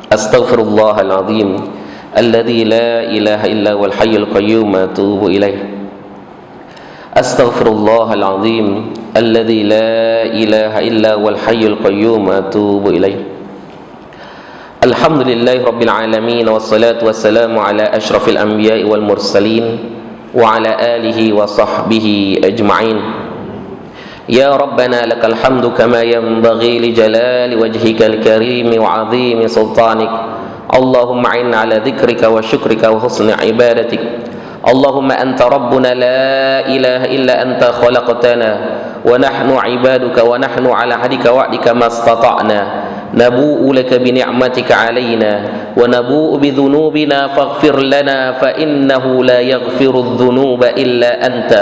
Astaghfirullahaladzim alladzi la ilaha illa wal hayyul qayyum wa atubu ilaih. Astaghfirullahaladzim alladzi la ilaha illa wal hayyul qayyum wa atubu ilaih. Alhamdulillahi Rabbil Alamin, wassalatu wassalamu ala ashrafil anbiya'i wal mursalin wa ala alihi wa sahbihi ajma'in. Ya Rabbana lakal hamdu kama yanbaghi li jalali wajhikal karim wa azimi sultanik. Allahumma a'inna ala dhikrika wa syukrika wa husni ibadatik. Allahumma anta rabbuna la ilaha illa anta khalaqtana wa nahnu ibaduka wa nahnu ala hadika wa'dika mastata'na. نبوء لك بنعمتك علينا ونبوء بذنوبنا فاغفر لنا فإنه لا يغفر الذنوب إلا أنت.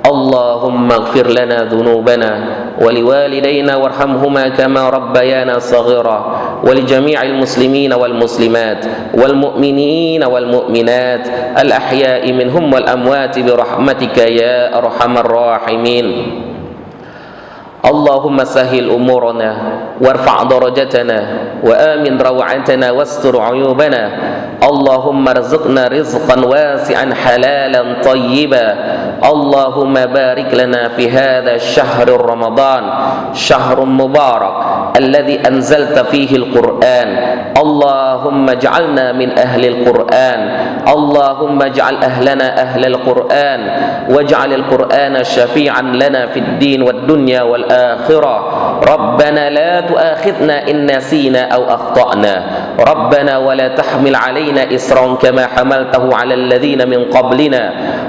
اللهم اغفر لنا ذنوبنا ولوالدينا وارحمهما كما ربيانا صغيرا ولجميع المسلمين والمسلمات والمؤمنين والمؤمنات الأحياء منهم والأموات برحمتك يا أرحم الراحمين. اللهم سهل أمورنا وارفع درجتنا وآمن روعتنا واستر عيوبنا. اللهم ارزقنا رزقا واسعا حلالا طيبا. اللهم بارك لنا في هذا الشهر رمضان، شهر مبارك الذي أنزلت فيه القرآن. اللهم اجعلنا من أهل القرآن. اللهم اجعل أهلنا أهل القرآن، واجعل القرآن شفيعا لنا في الدين والدنيا والآخرة. ربنا لا تؤاخذنا إن نسينا أو أخطأنا. ربنا ولا تحمل علينا إصرا كما حملته على الذين من قبلنا.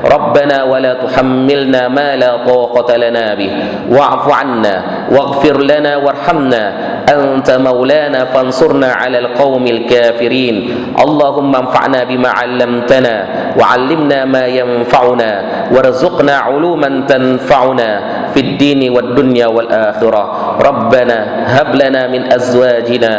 ربنا ولا تحملنا ما لا طاقة لنا به. واعف عنا واغفر لنا وارحمنا، أنت مولانا فانصرنا على القوم الكافرين. اللهم انفعنا بما علمتنا وعلمنا ما ينفعنا وارزقنا علوما تنفعنا في الدين والدنيا والآخرة. ربنا هب لنا من أزواجنا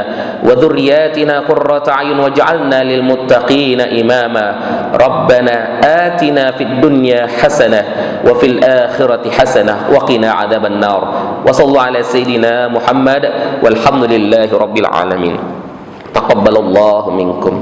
وذرياتنا قرة أعين واجعلنا للمتقين إماما. ربنا آتنا في الدنيا حسنة وفي الآخرة حسنة وقنا عذاب النار. وصلى الله على سيدنا محمد والحمد لله رب العالمين. تقبل الله منكم.